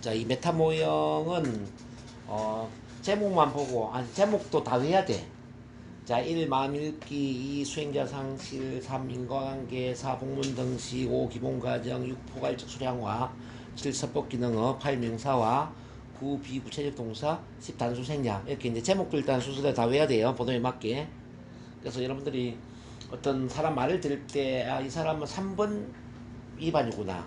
자, 이 메타 모형은 제목만 보고 제목도 다 외워야 돼. 자, 1. 마음 읽기, 2. 수행자 상실, 3. 인과관계, 4. 복문 등식, 5. 기본과정, 6. 포괄적 수량화, 7. 서법 기능어, 8. 명사화, 9. 비구체적 동사, 10. 단수 생략. 이렇게 이제 제목도 일단 순서대로 다 외워야 돼요. 번호에 맞게. 그래서 여러분들이 어떤 사람 말을 들을 때, 이 사람은 3번 위반이구나,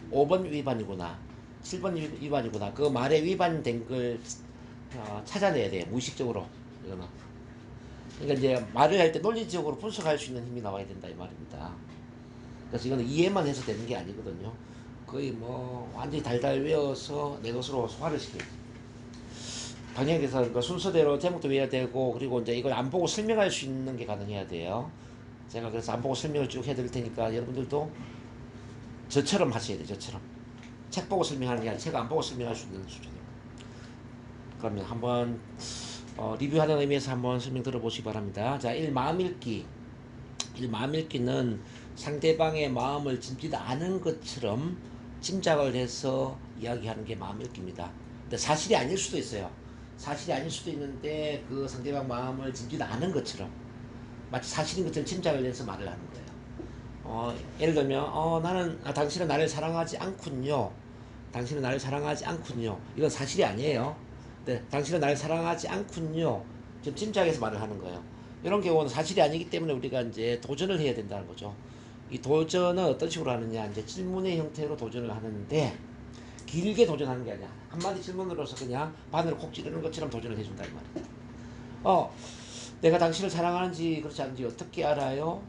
5번 위반이구나, 7번 위반이구나, 그 말에 위반된 걸 찾아내야 돼요. 무의식적으로. 이거는. 그러니까 이제 말을 할 때 논리적으로 분석할 수 있는 힘이 나와야 된다 이 말입니다. 그래서 이거는 이해만 해서 되는 게 아니거든요. 거의 뭐 완전히 달달 외워서 내 것으로 소화를 시켜요. 방향에서 그 순서대로 제목도 외워야 되고, 그리고 이제 이걸 안 보고 설명할 수 있는 게 가능해야 돼요. 제가 그래서 안 보고 설명을 쭉 해드릴 테니까 여러분들도 저처럼 하셔야 돼요. 저처럼 책 보고 설명하는 게 아니라 책 안 보고 설명할 수 있는 수준으로. 그러면 한번 리뷰하는 의미에서 한번 설명 들어보시기 바랍니다. 자, 1. 마음 읽기. 1. 마음 읽기는 상대방의 마음을 짐짓 아는 것처럼 짐작을 해서 이야기하는 게 마음 읽기입니다. 근데 사실이 아닐 수도 있어요. 사실이 아닐 수도 있는데 그 상대방 마음을 짐짓 아는 것처럼 마치 사실인 것처럼 짐작을 해서 말을 하는 거예요. 예를 들면 나는 당신은 나를 사랑하지 않군요. 당신은 나를 사랑하지 않군요. 이건 사실이 아니에요. 네, 당신은 나를 사랑하지 않군요. 지금 짐작해서 말을 하는 거예요. 이런 경우는 사실이 아니기 때문에 우리가 이제 도전을 해야 된다는 거죠. 이 도전은 어떤 식으로 하느냐, 이제 질문의 형태로 도전을 하는데, 길게 도전하는 게 아니야. 한마디 질문으로서 그냥 바늘을 콕 찌르는 것처럼 도전을 해준다 이 말이야. 내가 당신을 사랑하는지 그렇지 않은지 어떻게 알아요?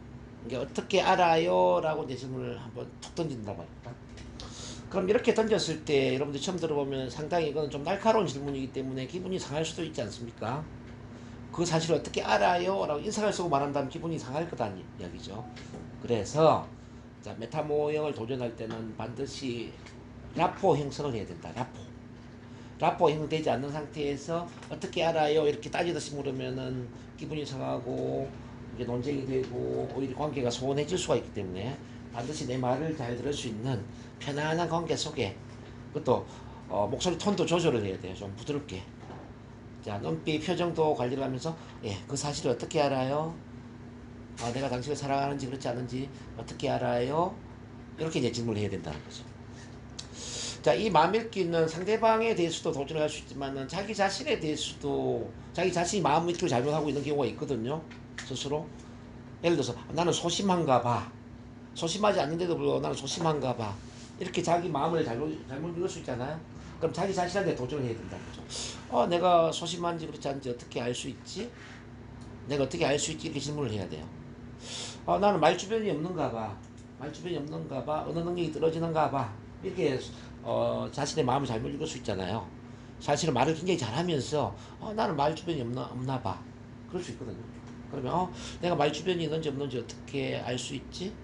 이게 어떻게 알아요? 라고 내 질문을 한번 툭 던진단 말입니다. 그럼 이렇게 던졌을 때 여러분들 처음 들어보면 상당히 이거는 좀 날카로운 질문이기 때문에 기분이 상할 수도 있지 않습니까? 그 사실을 어떻게 알아요? 라고 인상을 쓰고 말한다면 기분이 상할 거다는 이야기죠. 그래서 자, 메타 모형을 도전할 때는 반드시 라포 형성을 해야 된다. 라포 형성되지 않는 상태에서 어떻게 알아요? 이렇게 따지듯이 물으면은 기분이 상하고 이게 논쟁이 되고 오히려 관계가 소원해질 수가 있기 때문에 반드시 내 말을 잘 들을 수 있는 편안한 관계 속에, 그것도 목소리 톤도 조절을 해야 돼요. 좀 부드럽게. 자, 눈빛 표정도 관리를 하면서, 그 사실을 어떻게 알아요? 내가 당신을 사랑하는지 그렇지 않은지 어떻게 알아요? 이렇게 이제 질문을 해야 된다는 거죠. 자, 이 마음 읽기는 상대방에 대해서도 도전을 할 수 있지만은 자기 자신에 대해서도, 자기 자신이 마음 읽기를 잘못하고 있는 경우가 있거든요. 스스로. 예를 들어서 나는 소심한가 봐. 소심하지 않는데도 불구하고 나는 소심한가 봐. 이렇게 자기 마음을 잘못 읽을 수 있잖아요. 그럼 자기 자신한테 도전을 해야 된다는 거죠. 내가 소심한지 그렇지 않은지 어떻게 알 수 있지? 내가 어떻게 알 수 있지? 이렇게 질문을 해야 돼요. 나는 말주변이 없는가 봐. 말주변이 없는가 봐. 언어 능력이 떨어지는가 봐. 이렇게 자신의 마음을 잘못 읽을 수 있잖아요. 사실은 말을 굉장히 잘하면서 나는 말주변이 없나 봐. 그럴 수 있거든요. 그러면 내가 말주변이 있는지 없는지 어떻게 알 수 있지?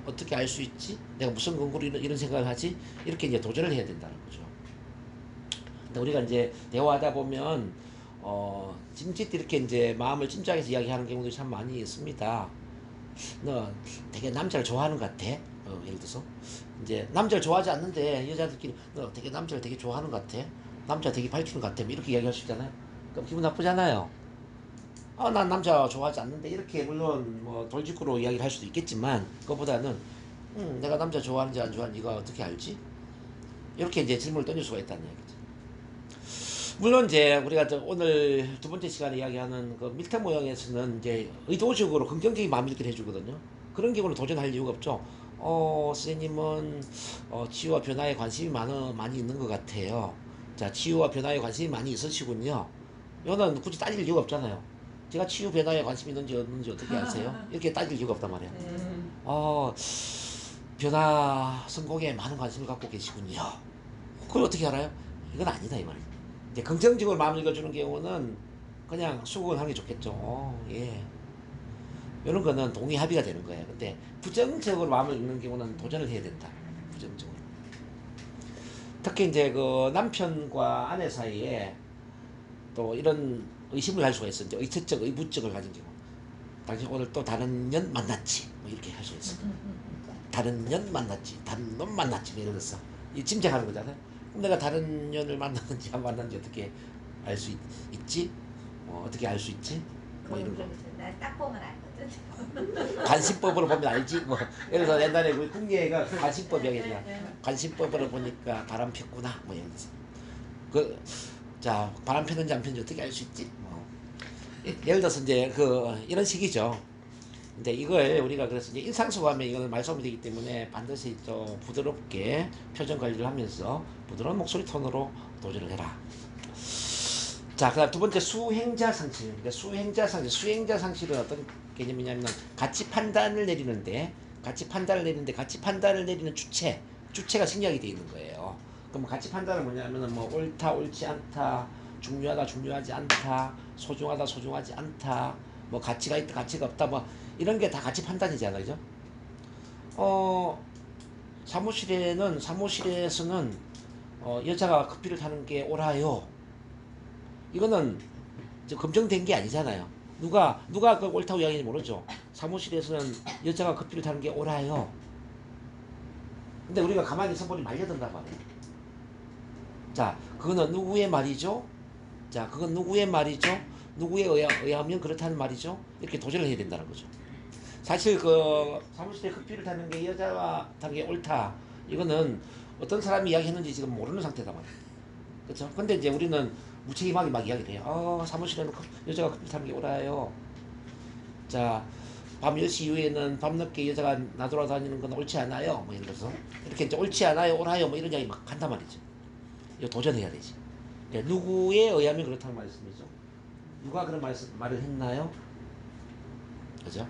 어떻게 알 수 있지? 내가 무슨 근거로 이런 생각을 하지? 이렇게 이제 도전을 해야 된다는 거죠. 근데 우리가 이제 대화하다 보면 짐짓 이렇게 이제 마음을 짐작해서 이야기하는 경우도 참 많이 있습니다. 너 되게 남자를 좋아하는 것 같아. 예를 들어서 이제 남자를 좋아하지 않는데 여자들끼리 너 되게 남자를 되게 좋아하는 것 같아. 남자 되게 밝히는 것 같아. 뭐 이렇게 이야기할 수 있잖아요. 그럼 기분 나쁘잖아요. 난 남자 좋아하지 않는데 이렇게 물론 뭐 돌직구로 이야기를 할 수도 있겠지만, 그것보다는 내가 남자 좋아하는지 안 좋아하는지 네가 어떻게 알지? 이렇게 이제 질문을 던질 수가 있다는 얘기죠. 물론 이제 우리가 오늘 두 번째 시간에 이야기하는 그 밀타 모형에서는 이제 의도적으로 긍정적인 마음 읽기를 해주거든요. 그런 경우는 도전할 이유가 없죠. 선생님은 치유와 변화에 관심이 많이 있는 것 같아요. 자, 치유와 변화에 관심이 많이 있으시군요. 이거는 굳이 따질 이유가 없잖아요. 제가 치유 변화에 관심이 있는지 없는지 어떻게 아세요? 이렇게 따질 이유가 없단 말이에요. 변화 성공에 많은 관심을 갖고 계시군요. 그걸 어떻게 알아요? 이건 아니다 이 말이에요. 이제 긍정적으로 마음을 읽어주는 경우는 그냥 수긍을 하는 게 좋겠죠. 예. 이런 거는 동의 합의가 되는 거예요. 근데 부정적으로 마음을 읽는 경우는 도전을 해야 된다. 부정적으로. 특히 이제 그 남편과 아내 사이에 또 이런 의심을 할 수가 있어요. 이제 의체적, 의부적을 가진 경우. 당신 오늘 또 다른 년 만났지? 뭐 이렇게 할 수 있어요. 다른 년 만났지? 다른 놈 만났지? 뭐 예를 들어서. 이 짐작하는 거잖아요. 그럼 내가 다른 년을 만났는지 안 만났는지 어떻게 알 수 있지? 어떻게 알 수 있지? 뭐 이런 거. 난딱 보면 알거든. 관심법으로 보면 알지? 뭐 예를 들어 옛날에 우리 궁예가 관심법이야 그냥 네. 관심법으로 보니까 바람 폈구나 뭐 예를 들어서 자 바람 폈는지 안 폈는지 어떻게 알 수 있지? 뭐 예를 들어서 이제 이런 식이죠. 근데 이걸 우리가 그래서 이제 일상소감에 이거는 말소음이 되기 때문에 반드시 좀 부드럽게 표정 관리를 하면서 부드러운 목소리 톤으로 도전을 해라. 자, 그다음 두 번째 수행자 상실. 그러니까 수행자 상실은 어떤 개념이냐면 가치 판단을 내리는데 가치 판단을 내리는 주체가 생략이 되어 있는 거예요. 그럼 가치 판단은 뭐냐면은 뭐 옳다, 옳지 않다, 중요하다, 중요하지 않다, 소중하다, 소중하지 않다, 뭐 가치가 있다, 가치가 없다, 뭐 이런 게 다 가치 판단이잖아요, 그죠? 어, 사무실에서는 여자가 커피를 타는 게 옳아요. 이거는 이제 검증된 게 아니잖아요. 누가 그 옳다고 이야기하는지 모르죠. 사무실에서는 여자가 커피를 타는 게 옳아요. 근데 우리가 가만히 있어보니 말려든단 말이에요. 자, 그거는 누구의 말이죠? 자, 그건 누구의 말이죠? 누구에 의하면 그렇다는 말이죠? 이렇게 도전을 해야 된다는 거죠. 사실 사무실에 커피를 타는 게 여자가 타는 게 옳다. 이거는 어떤 사람이 이야기했는지 지금 모르는 상태다 말이에요. 그렇죠? 근데 이제 우리는 무책임하게 막 이야기를 해요. 사무실에는 여자가 커피 타는 게 옳아요. 자, 밤 10시 이후에는 밤늦게 여자가 나돌아다니는 건 옳지 않아요. 뭐 이런 거서 이렇게 이제 옳지 않아요, 옳아요, 뭐 이런 이야기 막 한단 말이죠. 이거 도전해야 되지. 그러니까 누구에 의하면 그렇다는 말씀이죠. 누가 그런 말을 했나요? 그죠?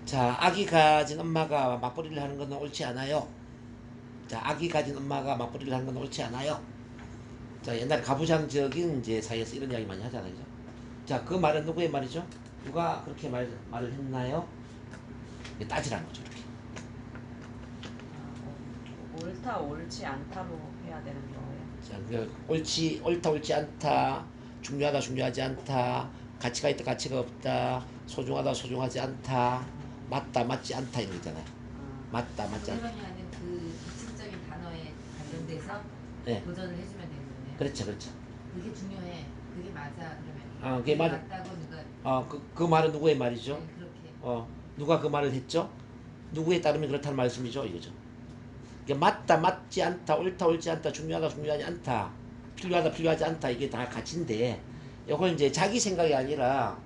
자, 아기 가진 엄마가 맞벌이를 하는 건 옳지 않아요. 자, 아기 가진 엄마가 맞벌이를 하는 건 옳지 않아요. 자, 옛날 가부장적인 이제 사이에서 이런 이야기 많이 하잖아요. 그죠? 자, 그 말은 누구의 말이죠? 누가 그렇게 말을 했나요? 따지라는 거죠, 이렇게. 옳다 옳지 않다로 해야 되는 거예요. 자, 옳다, 옳지 않다, 중요하다, 중요하지 않다, 가치가 있다, 가치가 없다, 소중하다, 소중하지 않다, 맞다, 맞지 않다 이런 거 있잖아요. 맞다, 맞지 않다. 그러면은 그 기초적인 단어에 관련돼서 네. 도전을 해주면 되는 거네요. 그렇죠, 그렇죠. 그게 중요해. 그게 맞아. 그러면 그게 맞다고 누가 그 말은 누구의 말이죠? 네, 그렇게 누가 그 말을 했죠? 누구에 따르면 그렇다는 말씀이죠, 이거죠. 그러니까 맞다, 맞지 않다, 옳다, 옳지 않다, 중요하다, 중요하지 않다, 필요하다, 필요하지 않다, 이게 다 가치인데, 이걸 이제 자기 생각이 아니라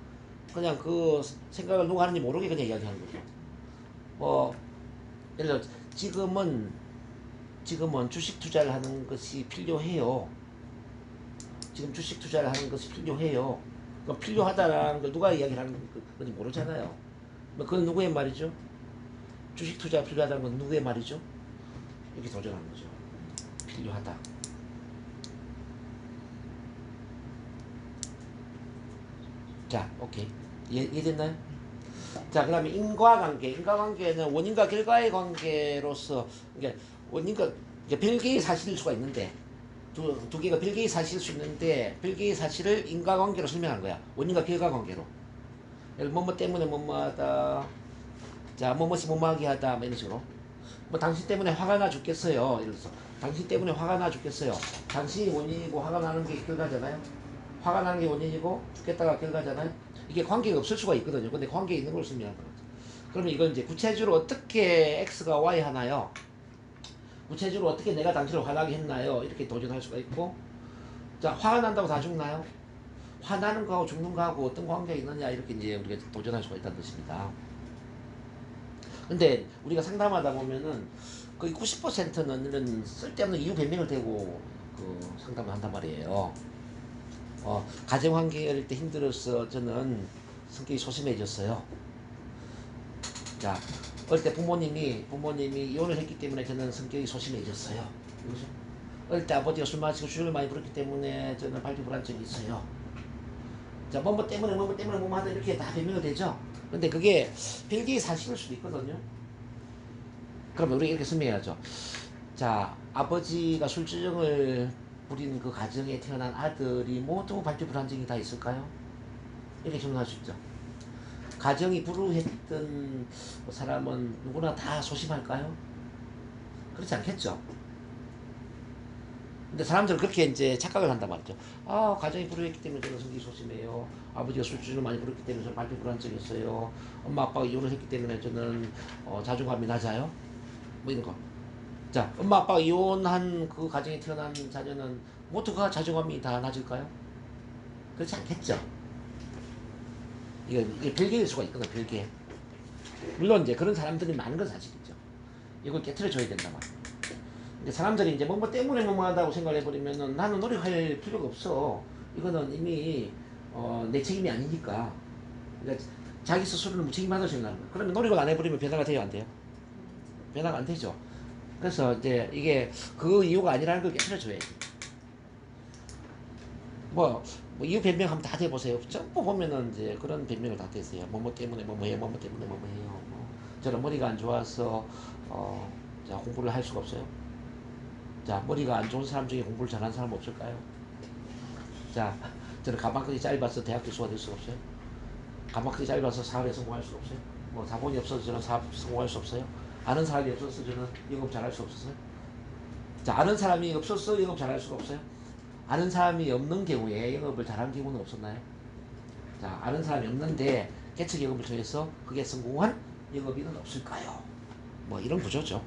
그냥 그 생각을 누가 하는지 모르게 그냥 이야기하는 거죠. 예를 들어 지금은 주식 투자를 하는 것이 필요해요. 지금 주식 투자를 하는 것이 필요해요. 그럼 필요하다라는 걸 누가 이야기를 하는 건지 모르잖아요. 그건 누구의 말이죠? 주식 투자가 필요하다는 건 누구의 말이죠? 이렇게 도전하는 거죠. 필요하다. 자, 오케이. 이해됐나요? 자, 그 다음에 인과관계는 원인과 결과의 관계로서, 그러니까 원인과, 별개의 사실일 수가 있는데, 두 개가 별개의 사실일 수 있는데, 별개의 사실을 인과관계로 설명한 거야. 원인과 결과 관계로. 뭐뭐 때문에 뭐뭐하다. 자, 뭐뭐시 뭐뭐하게 하다. 뭐 이런 식으로. 뭐 당신 때문에 화가 나 죽겠어요. 이래서 당신 때문에 화가 나 죽겠어요. 당신이 원인이고 화가 나는 게 결과잖아요. 화가 나는 게 원인이고 죽겠다가 결과잖아요. 이게 관계가 없을 수가 있거든요. 근데 관계 있는 걸 설명하는 거죠. 그러면 이건 이제 구체적으로 어떻게 X가 Y 하나요? 구체적으로 어떻게 내가 당신을 화나게 했나요? 이렇게 도전할 수가 있고, 자, 화가 난다고 다 죽나요? 화나는 거하고 죽는 거하고 어떤 관계가 있느냐, 이렇게 이제 우리가 도전할 수가 있다는 뜻입니다. 근데 우리가 상담하다 보면은 거의 90%는 이런 쓸데없는 이유 변명을 대고 상담을 한단 말이에요. 가정관계일 때 힘들어서 저는 성격이 소심해졌어요. 자, 어릴 때 부모님이 이혼을 했기 때문에 저는 성격이 소심해졌어요. 그렇죠? 어릴 때 아버지가 술 마시고 술을 많이 부렸기 때문에 저는 발표 불안증이 있어요. 자, 뭐뭐 때문에 뭐뭐 하다 이렇게 다 변명이 되죠. 근데 그게 별개의 사실일 수도 있거든요. 그러면 우리가 이렇게 설명해야죠. 자, 아버지가 술주정을 부린 그 가정에 태어난 아들이 모두 발표 불안증이 다 있을까요? 이렇게 질문할 수 있죠. 가정이 불우했던 사람은 누구나 다 소심할까요? 그렇지 않겠죠. 근데 사람들은 그렇게 이제 착각을 한단 말이죠. 아, 가정이 불우했기 때문에 저는 성기 소심해요. 아버지가 술주를 많이 부렸기 때문에 저는 발표 불안증이 있어요. 엄마 아빠가 이혼을 했기 때문에 저는 자존감이 낮아요. 뭐 이런 거. 자, 엄마 아빠가 이혼한 그 가정에 태어난 자녀는 모두가 자존감이 다 낮을까요? 그렇지 않겠죠. 이게 별개일 수가 있거든, 별개. 물론 이제 그런 사람들이 많은 건 사실이죠. 이걸 깨트려줘야 된다 말이야. 근데 사람들이 이제 뭐 때문에 뭐하다고 생각을 해버리면은 나는 노력할 필요가 없어. 이거는 이미 내 책임이 아니니까. 그러니까 자기 스스로는 무책임하다고 생각하는 거야. 그러면 노력을 안 해버리면 변화가 돼요, 안 돼요? 변화가 안 되죠. 그래서 이제 이게 그 이유가 아니라는 걸 깨트려줘야지. 뭐 이유 변명하면 다 돼보세요. 전부 보면은 이제 그런 변명을 다 되세요. 뭐뭐 때문에 뭐뭐해요, 뭐뭐 때문에 뭐뭐해요. 저는 머리가 안 좋아서 자, 공부를 할 수가 없어요. 자, 머리가 안 좋은 사람 중에 공부를 잘하는 사람 없을까요? 자, 저는 가방끈이 짧아서 대학 교수가 될 수가 없어요. 가방끈이 짧아서 사업에 성공할 수 없어요. 뭐 자본이 없어서 저는 사업 성공할 수 없어요. 아는 사람이 없어서 저는 영업 잘할 수 없었어요. 자, 아는 사람이 없어서 영업 잘할 수가 없어요. 아는 사람이 없는 경우에 영업을 잘하는 경우는 없었나요? 자, 아는 사람이 없는데 개척 영업을 통해서 그게 성공한 영업인은 없을까요? 뭐 이런 구조죠.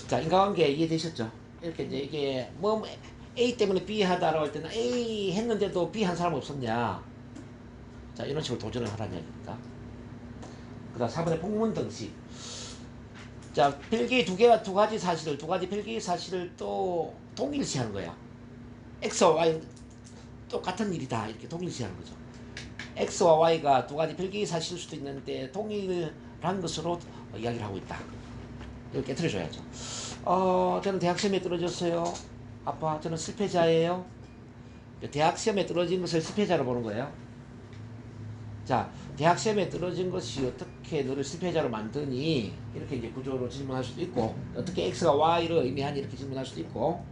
자, 인과관계 이해되셨죠? 이렇게 이제 이게 뭐 A 때문에 B 하다라고 할 때는 A 했는데도 B 한 사람 없었냐? 자, 이런 식으로 도전을 하라는 이야기입니다. 그 다음 4번의 폭문등식. 자, 별개의 두 가지 사실을, 두 가지 별개의 사실을 또 동일시하는 거야. X와 Y는 똑같은 일이다. 이렇게 동일시하는 거죠. X와 Y가 두 가지 별개의 사실일 수도 있는데 동일한 것으로 이야기를 하고 있다. 이걸 깨트려줘야죠. 저는 대학 시험에 떨어졌어요. 아빠, 저는 실패자예요. 대학 시험에 떨어진 것을 실패자로 보는 거예요. 자, 대학 시험에 떨어진 것이 어떻게 너를 실패자로 만드니? 이렇게 이제 구조로 질문할 수도 있고, 어떻게 X가 Y를 의미하니? 이렇게 질문할 수도 있고,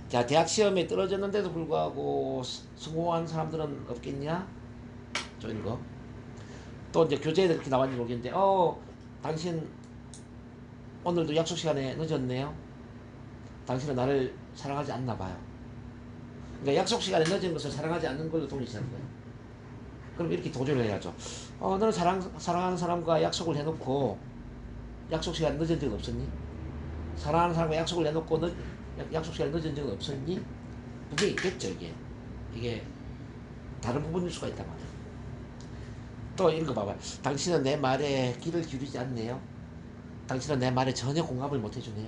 자, 대학 시험에 떨어졌는데도 불구하고 성공한 사람들은 없겠냐? 저런 거. 또 이제 교재에 이렇게 나왔는지 모르겠는데, 당신 오늘도 약속 시간에 늦었네요. 당신은 나를 사랑하지 않나 봐요. 그러니까 약속 시간에 늦은 것을 사랑하지 않는 걸로 동일시하는 거예요. 그럼 이렇게 도전을 해야죠. 너는 사랑하는 사람과 약속을 해놓고 약속 시간 늦은 적은 없었니? 사랑하는 사람과 약속을 해놓고 약속 시간 늦은 적은 없었니? 그게 있겠죠, 이게 다른 부분일 수가 있단 말이에요. 또 이런 거 봐봐요. 당신은 내 말에 귀를 기울이지 않네요. 당신은 내 말에 전혀 공감을 못 해주네요.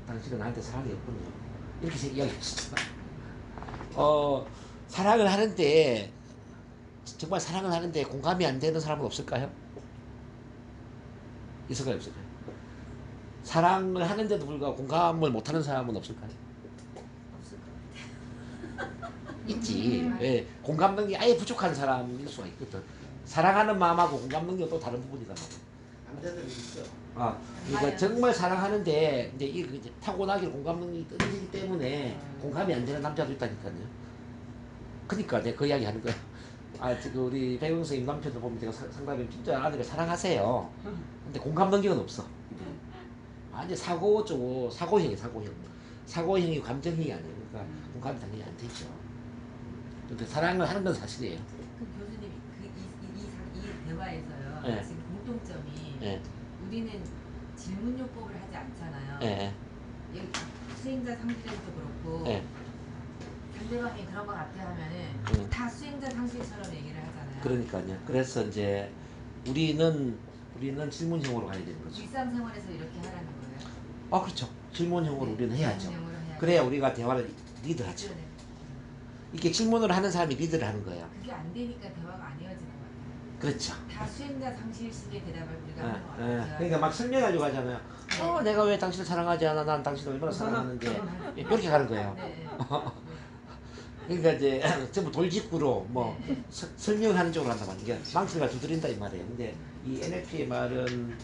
당신은 나한테 사랑이 없군요. 이렇게 이야기했잖아. 사랑을 하는데 정말 사랑을 하는데 공감이 안 되는 사람은 없을까요? 있을까요, 없을까요? 사랑을 하는데도 불구하고 공감을 못하는 사람은 없을까요? 없을 것 같아요. 있지. 왜? 공감 능력이 아예 부족한 사람일 수가 있거든. 사랑하는 마음하고 공감 능력은 또 다른 부분이란 말이야. 남자들이 있어. 그러니까 정말 사랑하는데 이제 이제 타고나길 공감 능력이 떨어지기 때문에 공감이 안 되는 남자도 있다니까요. 그러니까 내가 그 이야기 하는 거야. 지금 우리 백영 선생님 남편도 보면 제가 상담하면 진짜 아내를 사랑하세요. 근데 공감 능력은 없어. 완전 사고형이 사고형이 감정형이 아니에요. 그러니까 공감이 당연히 안 되죠. 근데 사랑을 하는 건 사실이에요. 그 교수님 이 대화에서요. 네. 지금 공통점이 예, 우리는 질문요법을 하지 않잖아요. 예, 여기 수행자 상실에서도 그렇고 예. 상대방이 그런 것 같아 하면은 다 수행자 상실처럼 얘기를 하잖아요. 그러니까요. 그래서 이제 우리는 질문형으로 가야 되는 거죠. 일상생활에서 이렇게 하라는 거예요. 그렇죠. 질문형으로 우리는 해야죠. 질문형으로 해야죠. 그래야 우리가 대화를 리드하죠. 네. 이렇게 질문을 하는 사람이 리드를 하는 거예요. 그게 안 되니까 대화가 안 이어지는 거예요. 그렇죠. 다 수행자 상실식의 대답을 우리가 하는 거 같아요. 그러니까 막 설명하려고 하잖아요. 내가 왜 당신을 사랑하지 않아? 난 당신을 얼마나 사랑하는데. 이렇게 가는 거예요. 네. 그러니까 이제 전부 돌직구로 뭐 네. 설명하는 쪽으로 한단 말이에요. 그러니까 망치가 두드린다 이 말이에요. 근데 이 NLP의 말은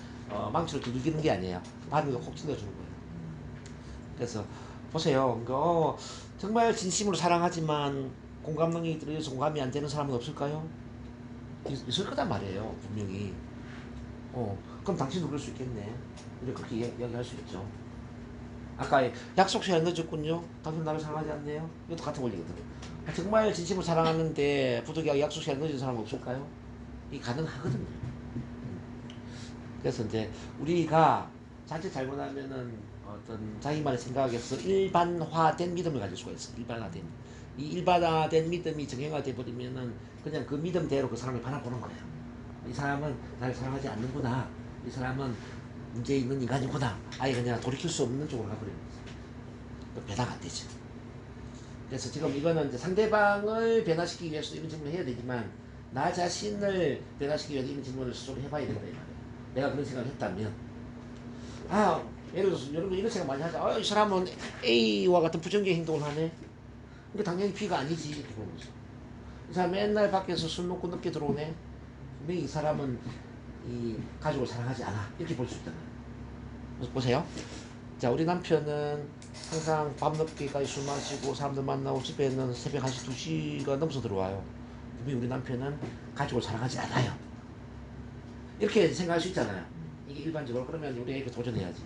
망치로 두들기는 게 아니에요. 바늘로 콕 찔러주는 거예요. 그래서 보세요. 그러니까 정말 진심으로 사랑하지만 공감 능력이 떨어져서 공감이 안 되는 사람은 없을까요? 있을 거단 말이에요. 분명히. 그럼 당신도 그럴 수 있겠네. 우리가 그렇게 이야기할 수 있죠. 아까 약속 시간 늦었군요. 당신 나를 사랑하지 않네요. 이것도 같은 원리거든. 정말 진심으로 사랑하는데 부득이하게 약속 시간 늦은 사람 없을까요? 이게 가능하거든요. 그래서 이제 우리가 자칫 잘못하면은 어떤 자기만의 생각에서 일반화된 믿음을 가질 수가 있어. 일반화된. 이 일반화된 믿음이 정형화돼 버리면은 그냥 그 믿음대로 그 사람을 바라보는 거예요. 이 사람은 나를 사랑하지 않는구나. 이 사람은 문제 있는 인간이구나. 아예 그냥 돌이킬 수 없는 쪽으로 가버리는 거죠. 배당 안 되죠. 그래서 지금 이거는 이제 상대방을 변화시키기 위해서 이런 질문을 해야 되지만 나 자신을 변화시키기 위해서 이런 질문을 스스로 해봐야 된다 이 말이에요. 내가 그런 생각을 했다면 예를 들어서 여러분 이런 생각 많이 하죠. 이 사람은 A와 같은 부정적인 행동을 하네. 근데 당연히 B가 아니지 이렇게 보는 거죠. 이 사람 맨날 밖에서 술 먹고 늦게 들어오네. 분명히 이 사람은 이 가족을 사랑하지 않아 이렇게 볼 수 있잖아요. 그래서 보세요. 자, 우리 남편은 항상 밤늦게까지 술 마시고 사람들 만나고 집에는 새벽 1시 2시가 넘어서 들어와요. 분명히 우리 남편은 가족을 사랑하지 않아요. 이렇게 생각할 수 있잖아요. 이게 일반적으로. 그러면 우리가 이렇게 도전해야지.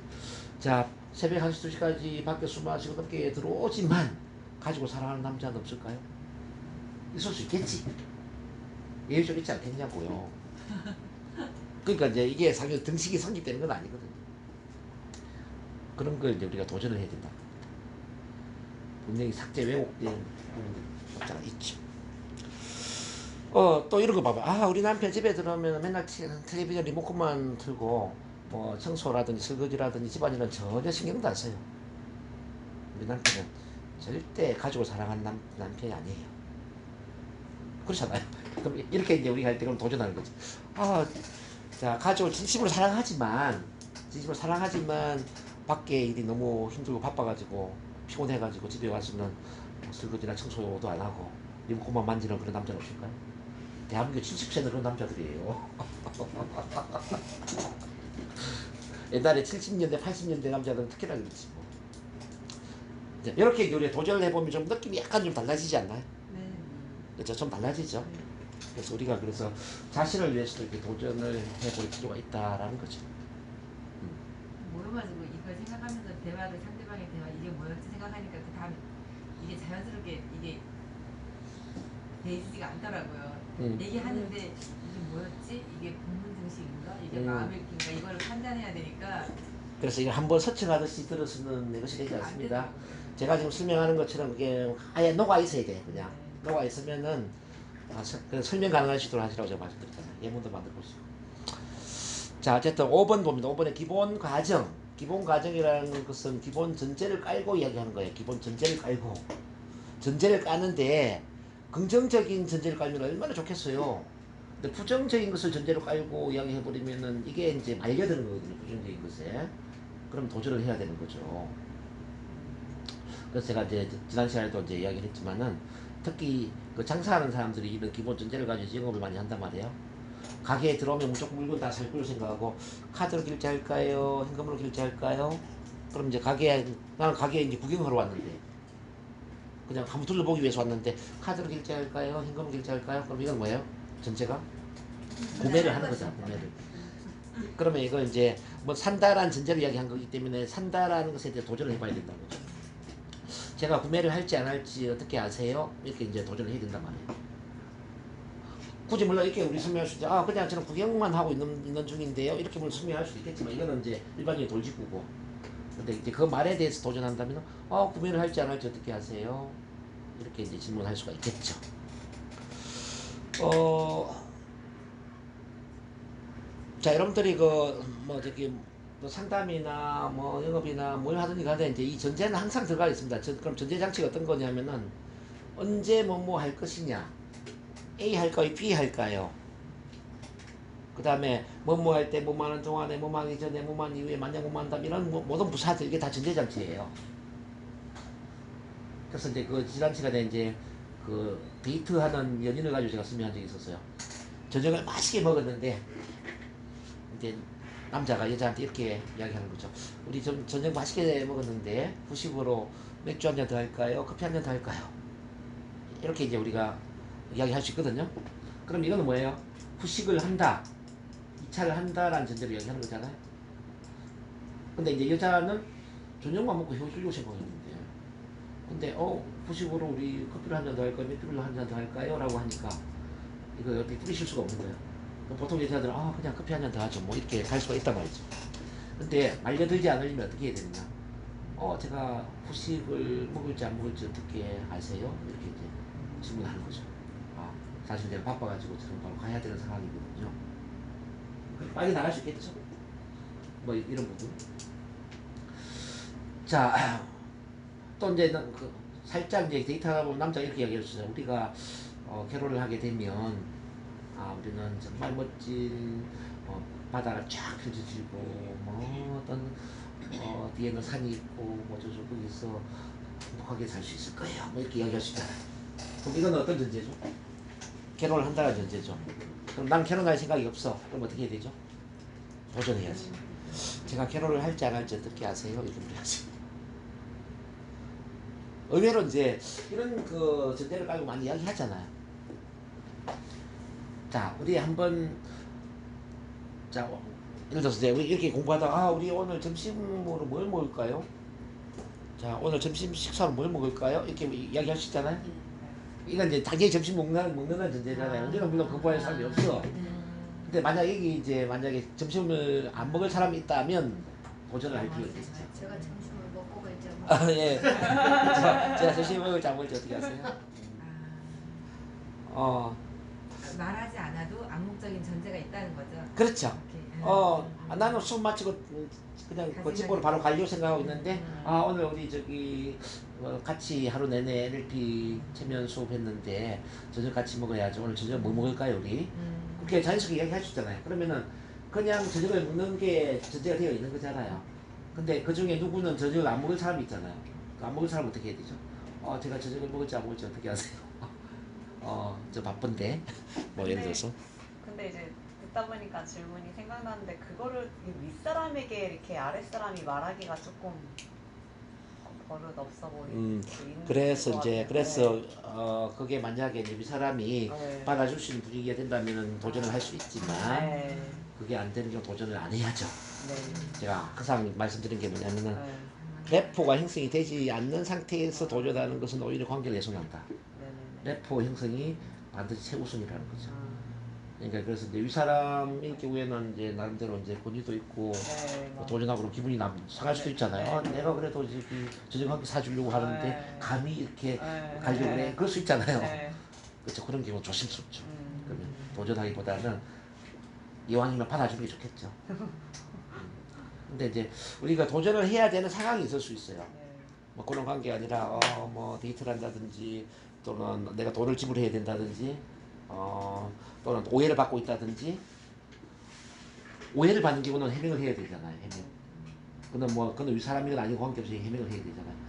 자, 새벽 1시 2시까지 밖에 술 마시고 늦게 들어오지만 가족을 사랑하는 남자는 없을까요? 있을 수 있겠지. 예외적 있지 않겠냐고요. 그러니까 이제 이게 상당히 등식이 성립되는 건 아니거든요. 그런 걸 이제 우리가 도전을 해야 된다. 분명히 삭제 왜곡된 문제가 있죠. 또 이런 거 봐봐. 우리 남편 집에 들어오면 맨날 텔레비전 리모컨만 틀고 뭐 청소라든지 설거지라든지 집안일은 전혀 신경도 안 써요. 우리 남편은 절대 가족을 사랑하는 남편이 아니에요. 그렇잖아요. 그럼 이렇게 이제 우리가 할 때 그럼 도전하는 거지. 자, 가족을 진심으로 사랑하지만 밖에 일이 너무 힘들고 바빠가지고 피곤해가지고 집에 와서는 설거지나 청소도 안 하고 리모컨만 만지는 그런 남자는 없을까요? 대한민국 70%는 그런 남자들이에요. 옛날에 70년대 80년대 남자들은 특히나 그렇지 뭐. 이렇게 우리가 도전을 해보면 좀 느낌이 약간 좀 달라지지 않나요? 네. 그렇죠? 좀 달라지죠. 그래서 우리가 그래서 자신을 위해서도 이렇게 도전을 해볼 필요가 있다라는 거죠. 모여가지고 이걸 생각하면서 대화를 상대방의 대화 이게 뭐였지 생각하니까 그 다음 이게 자연스럽게 이게 되지가 않더라고요. 얘기하는데 이게 뭐였지? 이게 본능 증식인가? 이게 마음의 느낌인가? 이거를 판단해야 되니까 그래서 이걸 한번 서칭하듯이 들어서는 이것이 되지 안 않습니다. 되더라고요. 제가 지금 설명하는 것처럼 그게 아예 녹아 있어야 돼. 그냥 녹아 있으면은 설명 가능한 시도를 하시라고 제가 말씀드렸잖아요. 예문도 만들어 보시고. 자, 어쨌든 5번 봅니다. 5번의 기본 과정. 기본 과정이라는 것은 기본 전제를 깔고 이야기하는 거예요. 기본 전제를 깔고. 전제를 까는데 긍정적인 전제를 깔면 얼마나 좋겠어요. 근데 부정적인 것을 전제로 깔고 이야기해버리면은 이게 이제 말려드는 거거든요. 부정적인 것에. 그럼 도전을 해야 되는 거죠. 그래서 제가 이제 지난 시간에도 이제 이야기를 했지만은 특히 그 장사하는 사람들이 이런 기본 전제를 가지고 영업을 많이 한단 말이에요. 가게에 들어오면 무조건 물건 다 살 걸 생각하고 카드로 결제할까요? 현금으로 결제할까요? 그럼 이제 나는 가게에 이제 구경하러 왔는데 그냥 한번 둘러보기 위해서 왔는데 카드로 결제할까요? 현금으로 결제할까요? 그럼 이건 뭐예요? 전제가 구매를 하는 거죠. 구매를. 그러면 이거 이제 뭐 산다라는 전제를 이야기한 거기 때문에 산다라는 것에 대해 도전을 해봐야 된다는 거죠. 제가 구매를 할지 안 할지 어떻게 아세요? 이렇게 이제 도전을 해야 된단 말이에요. 굳이 물론 이렇게 우리 설명할 수 있죠. 그냥 저는 구경만 하고 있는 중인데요. 이렇게 물론 설명할 수도 있겠지만 이거는 이제 일반적인 돌직구고. 근데 이제 그 말에 대해서 도전한다면 구매를 할지 안 할지 어떻게 아세요? 이렇게 이제 질문할 수가 있겠죠. 자, 여러분들이 뭐 상담이나 뭐 영업이나 뭘 하든지 간에 이제 이 전제는 항상 들어가 있습니다. 그럼 전제 장치가 어떤 거냐면은 언제 뭐뭐 할 것이냐. A 할까요? B 할까요? 그 다음에 뭐뭐 할 때 뭐뭐 하는 동안에 뭐뭐 하기 전에 뭐뭐 한 이후에 만약 뭐뭐 한다면 이런 모든 부사들 이게 다 전제장치예요. 그래서 이제 그 지난 시간에 이제 그 데이트하는 연인을 가지고 제가 설명한 적이 있었어요. 저녁을 맛있게 먹었는데 이제 남자가 여자한테 이렇게 이야기하는 거죠. 우리 좀 저녁 맛있게 먹었는데 후식으로 맥주 한 잔 더 할까요? 커피 한 잔 더 할까요? 이렇게 이제 우리가 이야기할 수 있거든요. 그럼 이거는 뭐예요? 후식을 한다, 2차를 한다라는 전제로 이야기하는 거잖아요. 근데 이제 여자는 저녁만 먹고 헤어지려고 생각했는데 근데 후식으로 우리 커피를 한 잔 더 할까요? 맥주를 한 잔 더 할까요? 라고 하니까 이거 어떻게 뿌리실 수가 없는 거예요. 보통 여자들은 그냥 커피 한 잔 더 하죠. 뭐 이렇게 갈 수가 있단 말이죠. 근데 말려들지 않으려면 어떻게 해야 되느냐? 제가 후식을 먹을지 안 먹을지 어떻게 아세요? 이렇게 이제 질문하는 거죠. 사실 내가 바빠가지고 지금 바로 가야 되는 상황이거든요. 빨리 나갈 수 있겠죠? 뭐 이런 부분. 자, 또 이제 살짝 이제 데이트하다 보면 남자가 이렇게 이야기해 주세요. 우리가 결혼을 하게 되면 우리는 정말 멋진 바다가 쫙 펼쳐지고 뭐 어떤 뒤에는 산이 있고 뭐 저쪽 거기서 행복하게 살 수 있을 거예요. 뭐 이렇게 이야기할 수 있잖아요. 그럼 이건 어떤 전제죠? 결혼을 한다는 전제죠. 그럼 난 결혼할 생각이 없어. 그럼 어떻게 해야 되죠? 도전해야지. 제가 결혼을 할지 안 할지 어떻게 아세요? 이렇게 물어야지. 의외로 이제 이런 그 전제를 깔고 많이 이야기 하잖아요. 자, 우리 한번 자, 예를 들어서 이제 우리 이렇게 공부하다가 우리 오늘 점심으로 뭘 먹을까요? 자, 오늘 점심 식사로 뭘 먹을까요? 이렇게 이야기할 수 있잖아요. 이건 이제 당연히 점심 먹는다는 전제잖아요. 언제나 물론 공부할 사람이 없어. 근데 만약에 점심을 안 먹을 사람이 있다면 도전을 할 필요가 있겠죠. 제가 점심을 먹고 갈지 예. 제가 점심 먹을지 안 먹을지 어떻게 아세요? 말하지 않아도 암묵적인 전제가 있다는 거죠. 그렇죠. 이렇게. 나는 수업 마치고 그냥 그 집으로 바로 가려고 생각하고 있는데 오늘 우리 저기 같이 하루 내내 NLP 체면 수업했는데 저녁 같이 먹어야죠. 오늘 저녁 뭐 먹을까요 우리? 그렇게 자연스럽게 이야기할 수 있잖아요. 그러면은 그냥 저녁을 먹는 게 전제가 되어 있는 거잖아요. 근데 그 중에 누구는 저녁을 안 먹을 사람이 있잖아요. 안 먹을 사람 어떻게 해야 되죠? 제가 저녁을 먹을지 안 먹을지 어떻게 하세요? 저 바쁜데 뭐 예를 들어서 근데 이제 듣다 보니까 질문이 생각나는데 그거를 윗사람에게 이렇게 아랫사람이 말하기가 조금 버릇 없어 보이는 게 있는 그래서 것 이제 같아요. 그게 만약에 이제 윗사람이 네. 받아줄 수 있는 분위기가 된다면 도전을 할 수 있지만 네. 그게 안 되는 경우 도전을 안 해야죠. 네. 제가 항상 말씀드린 게 뭐냐면은 네. 레포가 형성이 되지 않는 상태에서 도전하는 것은 오히려 관계를 훼손한다. 네네. 레포 형성이 반드시 최우선이라는 거죠. 아, 그러니까 그래서 이제 윗사람일 경우에는 이제 나름대로 이제 권위도 있고 네. 뭐 도전하고 기분이 상할 수도 있잖아요. 네. 내가 그래도 저녁 한 끼 사주려고 하는데 네. 감히 감히 이렇게 네. 가려고 그래. 그럴 수 있잖아요. 네. 그렇죠. 그런 경우 조심스럽죠. 그러면 도전하기보다는 이왕이면 받아주는 게 좋겠죠. 근데 이제 우리가 도전을 해야 되는 상황이 있을 수 있어요. 네. 뭐 그런 관계가 아니라 뭐 데이트를 한다든지 또는 내가 돈을 지불해야 된다든지 또는 오해를 받고 있다든지 오해를 받는 경우는 해명을 해야 되잖아요. 해명. 그는 윗사람이건 아니고 관계없이 해명을 해야 되잖아요.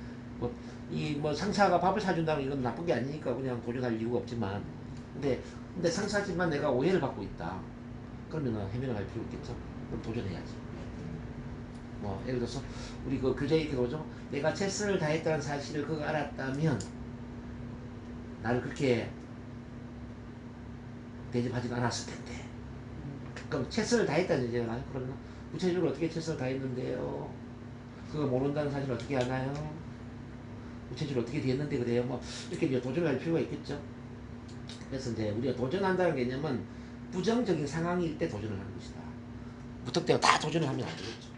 뭐 상사가 밥을 사준다는 이건 나쁜 게 아니니까 그냥 도전할 이유가 없지만 근데 상사지만 내가 오해를 받고 있다. 그러면은 해명을 할 필요 있겠죠. 그럼 도전해야지. 뭐 예를 들어서 우리 그 교재에 이렇게 나오죠. 내가 최선을 다했다는 사실을 그가 알았다면 나를 그렇게 대접하지는 않았을 텐데. 그럼 최선을 다했다는 얘기잖아요. 그러면 구체적으로 어떻게 최선을 다했는데요? 그거 모른다는 사실을 어떻게 아나요? 구체적으로 어떻게 됐는데 그래요? 뭐 이렇게 이제 도전할 필요가 있겠죠. 그래서 이제 우리가 도전한다는 개념은 부정적인 상황일 때 도전을 하는 것이다. 무턱대고 다 도전을 하면 안 되겠죠.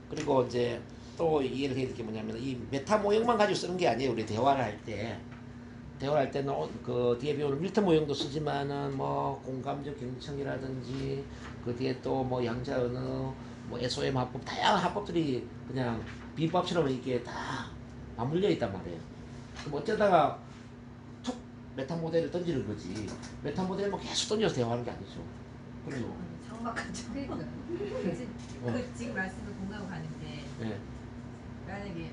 그리고 이제 또 이해를 해야 될 게 뭐냐면 이 메타 모형만 가지고 쓰는 게 아니에요. 우리 대화를 할 때. 대화를 할 때는 그 뒤에 배우는 밀터 모형도 쓰지만은 뭐 공감적 경청이라든지 그 뒤에 또 뭐 양자 언어, 뭐 SOM 합법, 다양한 합법들이 그냥 비법처럼 이렇게 다 맞물려 있단 말이에요. 그럼 어쩌다가 툭 메타 모델을 던지는 거지. 메타 모델을 뭐 계속 던져서 대화하는 게 아니죠. 그래요. 창박하죠. 그러니까 그 지금 말씀도 공감 가는데 네. 만약에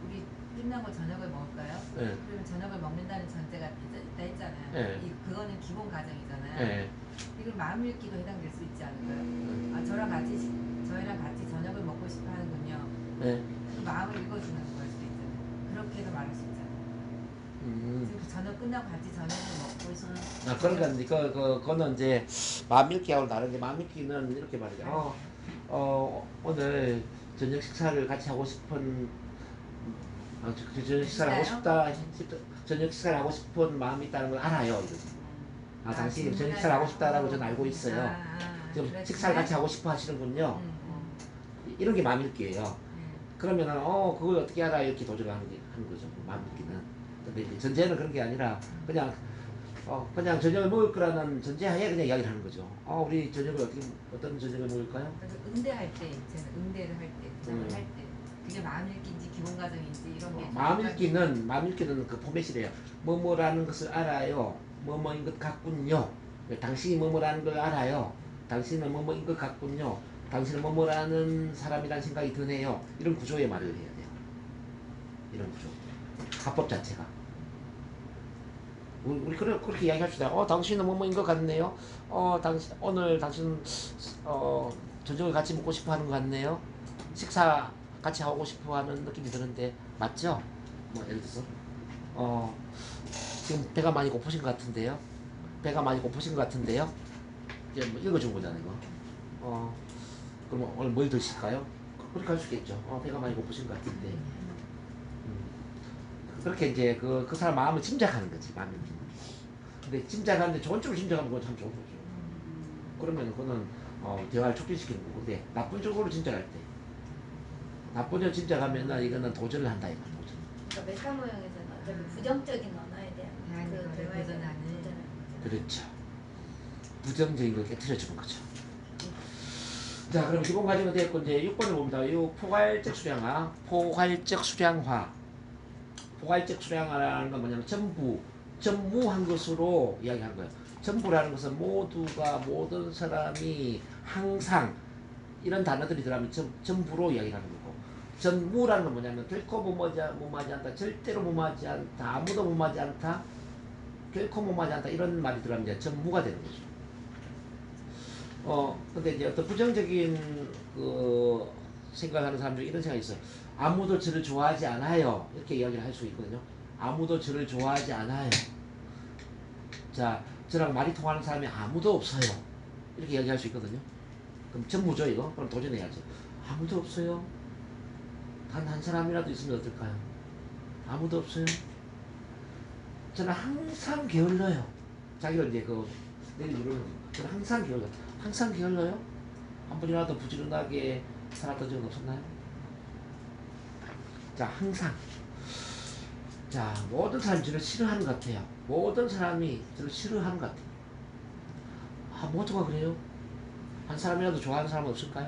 우리 끝나고 저녁을 먹을까요? 네. 그러면 저녁을 먹는다는 전제가 있다 했잖아요. 네. 그거는 기본 가정이잖아요. 네. 이건 마음 읽기도 해당될 수 있지 않을까요? 저희랑 같이 저녁을 먹고 싶어 하는군요. 네. 그 마음을 읽어주는 걸 수도 있잖아요. 그렇게도 말할 수 있잖아요. 지금 그 저녁 끝나고 같이 저녁을 먹고 싶어. 그러니까 이제 그거는 이제 마음 읽기하고 다른 게 마음 읽기는 이렇게 말이죠. 오늘 저녁 식사를 같이 하고 싶은 저녁 식사를 하고 싶다 저녁 식사를 하고 싶은 마음이 있다는 걸 알아요. 당신이 저녁 식사를 하고 싶다라고 저는 알고 있어요. 지금 식사를 같이 하고 싶어 하시는군요. 이런 게 마음읽기예요. 그러면은 그걸 어떻게 알아 이렇게 도전을 하는 거죠. 마음읽기는. 근데 이제 전제는 그런 게 아니라 그냥 저녁을 먹을 거라는 전제하에 그냥 이야기를 하는 거죠. 우리 저녁을 어떤 저녁을 먹을까요? 그래서 응대할 때 있잖아요. 응대를 할 때, 부탁을 할 때. 그게 마음읽기인지 기본 과정인지 이런 게 마음읽기는 그 포맷이래요. 뭐뭐라는 것을 알아요. 뭐뭐인 것 같군요. 당신이 뭐뭐라는 걸 알아요. 당신은 뭐뭐인 것 같군요. 당신은 뭐뭐라는 사람이라는 생각이 드네요. 이런 구조의 말을 해야 돼요. 이런 구조. 화법 자체가. 우리 그렇게 이야기합시다. 당신은 뭐뭐인 것 같네요. 오늘 당신 저녁을 같이 먹고 싶어 하는 것 같네요. 식사 같이 하고 싶어 하는 느낌이 드는데 맞죠? 뭐 예를 들어서 지금 배가 많이 고프신 것 같은데요. 배가 많이 고프신 것 같은데요. 이제 뭐 읽어준 거잖아요, 이거. 그럼 오늘 뭘 드실까요? 그렇게 할 수 있겠죠. 배가 많이 고프신 것 같은데. 그렇게 이제 그 사람 마음을 짐작하는 거지, 마음을. 근데 짐작하는데 좋은 쪽으로 짐작하면 그건 참 좋은 거죠. 그러면 그거는 대화를 촉진시키는 거고. 근데 나쁜 쪽으로 짐작할 때, 나쁜 쪽으로 짐작하면은 이거는 도전을 한다 이거. 도전. 그러니까 메타 모형에서는 어차피 부정적인 언어에 대한 그 대화에 대한 도전하는. 도전을 그렇죠. 부정적인 걸 깨트려 주는 거죠. 자, 그럼 기본 과정은 됐고 이제 6번을 봅니다. 이 포괄적 수량화, 포괄적 수량화. 포괄적 수량화라는 건 뭐냐면 전무한 것으로 이야기하는 거예요. 전부라는 것은 모든 사람이 항상 이런 단어들이 들어가면 전부로 이야기하는 거고, 전무라는 건 뭐냐면 결코 무마하지 않다, 절대로 무마하지 않다, 아무도 무마하지 않다, 결코 무마하지 않다 이런 말이 들어가면 이제 전무가 되는 거죠. 근데 이제 어떤 부정적인 생각하는 사람들이 이런 생각이 있어요. 아무도 저를 좋아하지 않아요. 이렇게 이야기를 할 수 있거든요. 아무도 저를 좋아하지 않아요. 자, 저랑 말이 통하는 사람이 아무도 없어요. 이렇게 이야기할 수 있거든요. 그럼 전무죠, 이거? 그럼 도전해야죠. 아무도 없어요. 단 한 사람이라도 있으면 어떨까요? 아무도 없어요. 저는 항상 게을러요. 자기를 이제 내리누르는 거죠. 저는 항상 게을러요. 항상 게을러요? 한 번이라도 부지런하게 살았던 적은 없었나요? 자, 항상. 자, 모든 사람이 저를 싫어하는 것 같아요. 모든 사람이 저를 싫어하는 것 같아요. 모두가 그래요? 한 사람이라도 좋아하는 사람은 없을까요?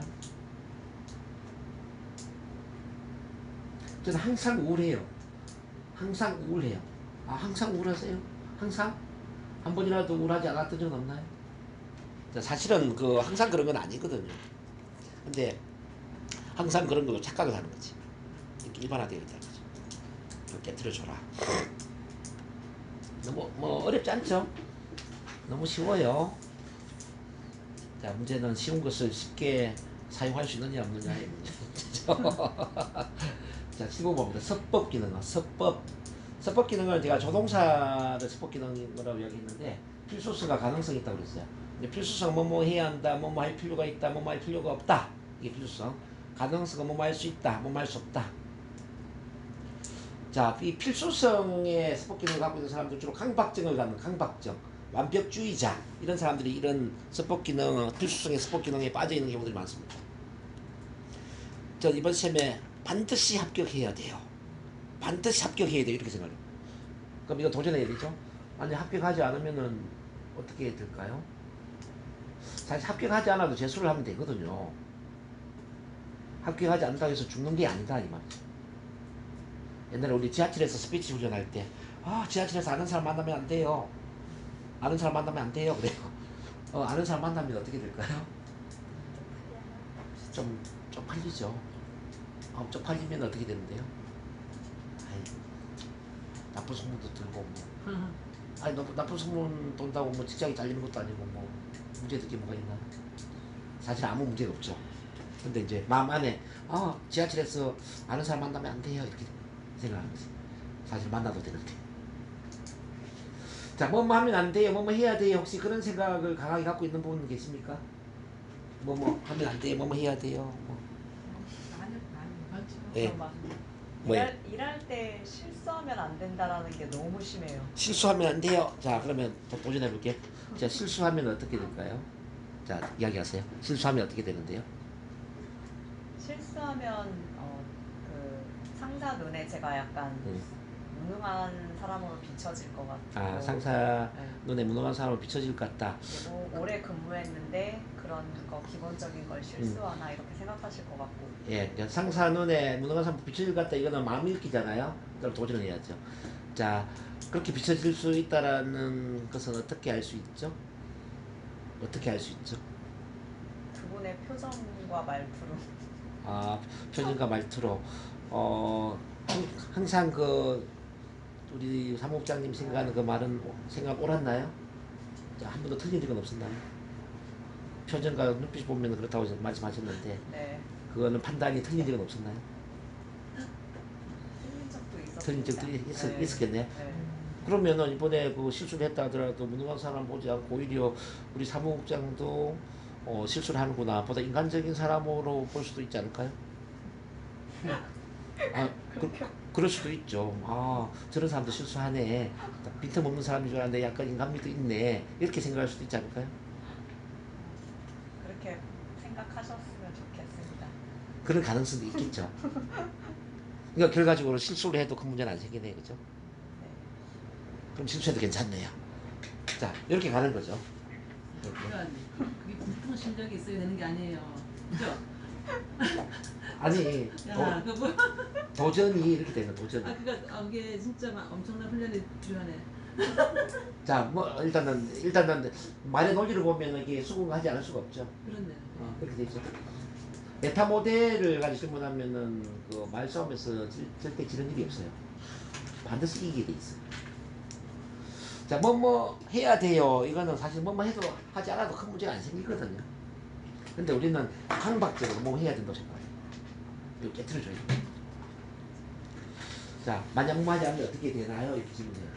저는 항상 우울해요. 항상 우울해요. 항상 우울하세요? 항상? 한 번이라도 우울하지 않았던 적은 없나요? 자, 사실은 항상 그런 건 아니거든요. 근데 항상 그런 걸로 착각을 하는 거지. 이렇게 일반화되어 있다는 거죠. 깨트려줘라. 너무 어렵지 않죠? 너무 쉬워요. 자, 문제는 쉬운 것을 쉽게 사용할 수 있느냐 없느냐의 문제죠. 자, 15번입니다. 서법 기능은 서법 기능을 제가 조동사를 서법 기능이라고 이야기했는데 필수성과 가능성이 있다고 그랬어요. 필수성 뭐뭐 해야 한다, 뭐뭐 할 필요가 있다, 뭐뭐 할 필요가 없다. 이게 필수성. 가능성은 뭐뭐 할 수 있다, 뭐뭐 할 수 없다. 자, 이 필수성의 서법 기능을 갖고 있는 사람들 주로 강박증을 갖는 강박증, 완벽주의자 이런 사람들이 이런 서법 기능, 필수성의 서법 기능에 빠져 있는 경우들이 많습니다. 저 이번 시험에 반드시 합격해야 돼요. 반드시 합격해야 돼요. 이렇게 생각해요. 그럼 이거 도전해야 되죠? 만약 합격하지 않으면은 어떻게 될까요? 사실 합격하지 않아도 재수를 하면 되거든요. 합격하지 않는다고 해서 죽는 게 아니다 이 말이죠. 옛날에 우리 지하철에서 스피치 훈련할 때 지하철에서 아는 사람 만나면 안 돼요. 아는 사람 만나면 안 돼요. 그래요. 아는 사람 만나면 어떻게 될까요? 좀 쪽팔리죠. 쪽팔리면 어떻게 되는데요? 나쁜 소문도 들고 나쁜 소문 돈다고 직장이 잘리는 것도 아니고 문제 될 게 뭐가 있나? 사실 아무 문제가 없죠. 근데 이제 마음 안에 지하철에서 아는 사람 만나면 안 돼요 이렇게 생각하는 거지. 사실 만나도 되는데. 자, 뭐뭐 하면 안 돼요, 뭐뭐 해야 돼요. 혹시 그런 생각을 강하게 갖고 있는 분 계십니까? 뭐뭐 하면 안 돼요, 뭐뭐 해야 돼요. 많을 예. 막 뭐예요? 일할 때 실수하면 안 된다라는 게 너무 심해요. 실수하면 안 돼요. 자, 그러면 도전해 볼게요. 자, 실수하면 어떻게 될까요? 자, 이야기하세요. 실수하면 어떻게 되는데요? 실수하면 그 상사 눈에 제가 약간 무능한 사람으로 비춰질 것 같고. 아, 상사 네. 눈에 무능한 사람으로 비춰질 것 같다. 그리고 오래 근무했는데 그런 거 기본적인 걸 실수하나 이렇게 생각하실 것 같고. 예, 그러니까 상사 눈에 무능한 사람 비춰질 것 같다. 이거는 마음 읽기잖아요. 그럼 도전을 해야죠. 자, 그렇게 비춰질 수 있다라는 것은 어떻게 알 수 있죠? 어떻게 알 수 있죠? 그분의 표정과 말투로. 아, 표정과 말투로. 항상 그 우리 사무국장님 생각하는 그 말은 생각 옳았나요? 자, 한 번도 틀린 적은 없었나요? 표정과 눈빛 보면 그렇다고 말씀하셨는데 네. 그거는 판단이 틀린 적은 없었나요? 틀린 적도 있었습니다. 틀린 적도 있었겠네요. 네. 그러면은 이번에 그 실수를 했다 하더라도 무능한 사람 보지 않고 오히려 우리 사무국장도 실수를 하는구나 보다 인간적인 사람으로 볼 수도 있지 않을까요? 아, 그럴 수도 있죠. 아, 저런 사람도 실수하네. 빈틈없는 사람인 줄 알았는데 약간 인간미도 있네. 이렇게 생각할 수도 있지 않을까요? 그렇게 생각하셨으면 좋겠습니다. 그런 가능성도 있겠죠. 그러니까 결과적으로 실수를 해도 큰 문제는 안 생기네, 그죠? 네. 그럼 실수해도 괜찮네요. 자, 이렇게 가는 거죠. 이렇게. 그러니까 그게 보통 실력이 있어야 되는 게 아니에요. 그죠? 아니, 야, 그거 뭐? 도전이 이렇게 되는 도전이. 그러니까 그게 진짜 엄청난 훈련이 필요하네. 자, 뭐 일단은 말의 논리를 보면 이게 수긍하지 않을 수가 없죠. 그렇네. 그렇게 되죠. 메타 모델을 가지고 질문하면은 그 말싸움에서 절대 지는 일이 없어요. 반드시 이기게 돼 있어요. 자, 뭐 해야 돼요. 이거는 사실 뭐 해도 하지 않아도 큰 문제가 안 생기거든요. 근데 우리는 강박적으로 뭐 해야 된다고 생각해요. 이거 깨트려줘야 돼요. 자, 만약 뭐 하지 않으면 어떻게 되나요? 이렇게 질문해요.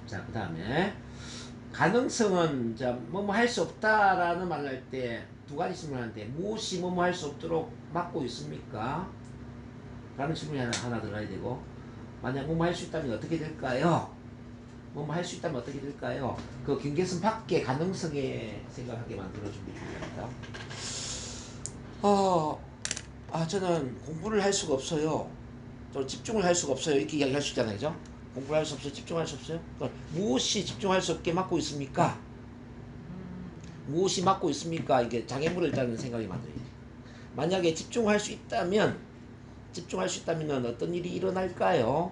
자, 그 다음에 가능성은 뭐 할 수 없다라는 말을 할 때 두 가지 질문하는데 무엇이 뭐 할 수 없도록 막고 있습니까? 라는 질문이 하나 들어가야 되고 만약 뭐 할 수 있다면 어떻게 될까요? 뭐 할 수 있다면 어떻게 될까요? 그 경계선 밖의 가능성에 생각하게 만들어주면 좋습니다. 저는 공부를 할 수가 없어요. 또 집중을 할 수가 없어요. 이렇게 이야기할 수 있잖아요. 그죠? 공부를 할 수 없어요. 집중할 수 없어요. 그러니까 무엇이 집중할 수 없게 막고 있습니까? 무엇이 막고 있습니까? 이게 장애물을 일단은 생각이 만들어야 돼요. 만약에 집중할 수 있다면 어떤 일이 일어날까요?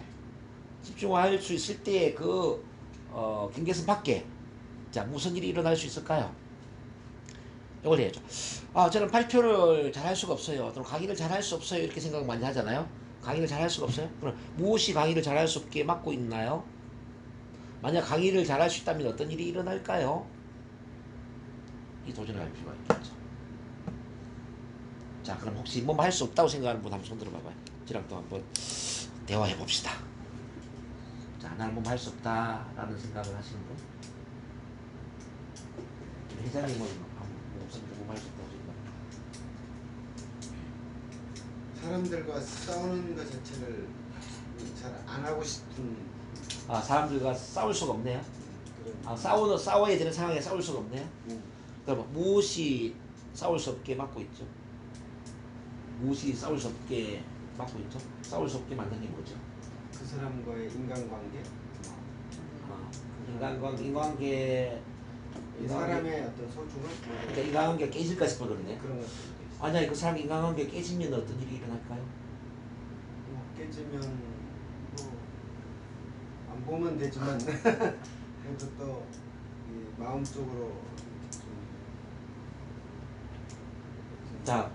집중할 수 있을 때의 그 경계선 밖에 자 무슨 일이 일어날 수 있을까요? 이걸 해야죠. 저는 발표를 잘 할 수가 없어요. 또는 강의를 잘 할 수 없어요. 이렇게 생각 많이 하잖아요. 강의를 잘 할 수가 없어요? 그럼 무엇이 강의를 잘 할 수 없게 막고 있나요? 만약 강의를 잘 할 수 있다면 어떤 일이 일어날까요? 이 도전을 할 필요가 있겠죠. 자, 그럼 혹시 뭐 할 수 없다고 생각하는 분 한번 손 들어봐봐요. 저랑 또 한번 대화해 봅시다. 자, 나는 뭐 할 수 없다라는 생각을 하시는 분. 회장님은 없습니다. 뭐 할 수 없다고 생각. 사람들과 싸우는 것 자체를 잘 안 하고 싶은 사람들과 싸울 수가 없네요. 그런 싸워야 되는 상황에 싸울 수가 없네요. 그럼 무엇이 싸울 수 없게 막고 있죠? 무엇이 싸울 수 없게 막고 있죠? 싸울 수 없게 만든 게 뭐죠? 그 사람과의 인간관계, 인간관계 이 사람의 어떤 소중을 그러니까 인간관계 깨질까 싶어 그러네. 그런 것들 만약에 그 사람 인간관계 깨지면 어떤 일이 일어날까요? 깨지면 뭐 안 보면 되지만 그래도 또 이 마음적으로 자,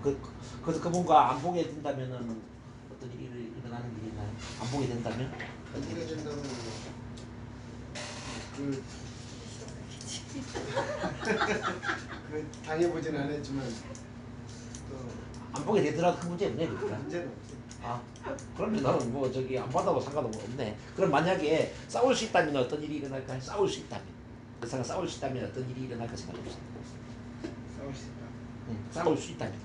그분과 안 보게 된다면은 어떤 일이 일어나는 일이 있나요? 안 보게 된다면? 어떻게 하게 되죠? 된다면 그 당해보진 않았지만 또 안 보게 되더라도 큰 문제 없네, 그러니까. 문제는 없어요. 그러면 나는 뭐 안 받아도 상관없네. 그럼 만약에 싸울 수 있다면 어떤 일이 일어날까요? 싸울 수 있다면. 그 사람 싸울 수 있다면 어떤 일이 일어날까 생각해보세요. 싸울 수 있다. 싸울 수 있다면.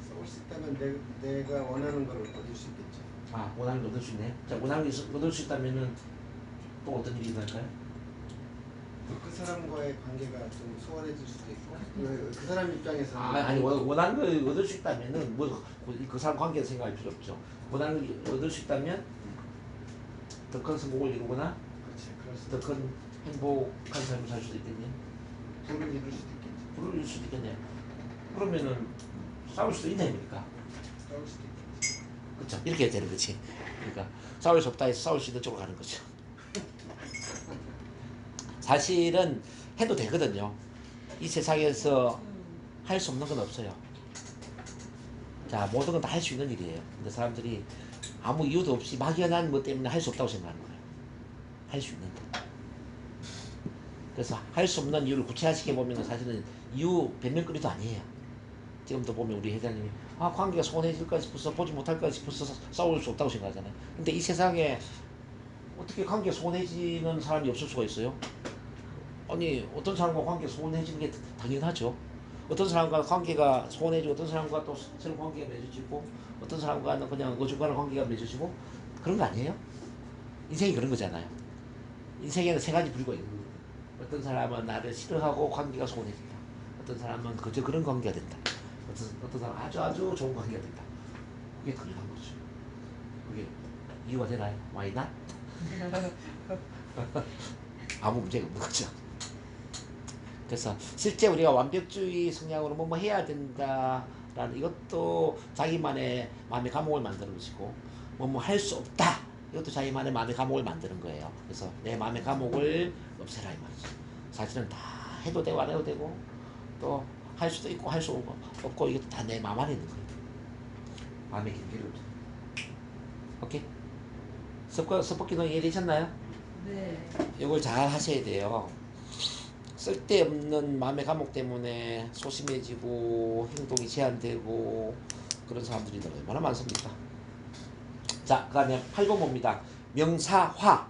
싸울 볼 수 있다면 내가 원하는 걸 얻을 수 있겠죠. 아, 원하는 걸 얻을 수 있네. 자, 원하는 게 얻을 수 있다면은 또 어떤 일이 일어날까요? 그 사람과의 관계가 좀 소원해질 수도 있고 그 사람 입장에서는 아니 원하는 걸 얻을 수 있다면은 뭐 그 사람 관계를 생각할 필요 없죠. 원하는 걸 얻을 수 있다면 더 큰 성공을 이루거나 그렇지 그럴 수도 더 큰 행복한 삶을 살 수도 있겠네. 불을 이룰 수도 있겠죠. 불을 이룰 수도 있겠네. 그러면은 싸울 수도 있다 이니까. 싸울 수도 있겠죠. 그렇죠. 이렇게 되는 거지. 그러니까 싸울 수 없다 해서 싸울 수 있는 쪽으로 가는 거죠. 사실은 해도 되거든요. 이 세상에서 할 수 없는 건 없어요. 자, 모든 건 다 할 수 있는 일이에요. 근데 사람들이 아무 이유도 없이 막연한 뭐 때문에 할 수 없다고 생각하는 거예요. 할 수 있는데. 그래서 할 수 없는 이유를 구체화시켜 보면 사실은 이유 변명거리도 아니에요. 지금도 보면 우리 회장님이 관계가 소원해질까 싶어서 보지 못할까 싶어서 싸울 수 없다고 생각하잖아요. 근데 이 세상에 어떻게 관계가 소원해지는 사람이 없을 수가 있어요? 아니 어떤 사람과 관계가 소원해지는 게 당연하죠. 어떤 사람과 관계가 소원해지고 어떤 사람과 또 새로운 관계가 맺어지고 어떤 사람과는 그냥 어중간한 관계가 맺어지고 그런 거 아니에요? 인생이 그런 거잖아요. 인생에는 세 가지 부류가 있는 거예요. 어떤 사람은 나를 싫어하고 관계가 소원해진다. 어떤 사람은 그저 그런 관계가 된다. 어떤 사람은 아주 좋은 관계가 된다. 그게 당연한 거죠. 그게 이유가 되나요? Why not? 아무 문제가 없는 거죠. 그래서 실제 우리가 완벽주의 성향으로 뭐 해야 된다라는 이것도 자기만의 마음의 감옥을 만드는 것이고 뭐 할 수 없다 이것도 자기만의 마음의 감옥을 만드는 거예요. 그래서 내 마음의 감옥을 없애라 이 말이죠. 사실은 다 해도 되고 안 해도 되고 또 할 수도 있고 할 수 없고 이것도 다 내 마음 안에 있는 거예요. 마음의 경계를 없애. 오케이? 섭법기능 이해되셨나요? 네. 이걸 잘 하셔야 돼요. 쓸데없는 마음의 감옥 때문에 소심해지고 행동이 제한되고 그런 사람들이 얼마나 많습니까? 자, 그 다음에 8번 봅니다. 명사화.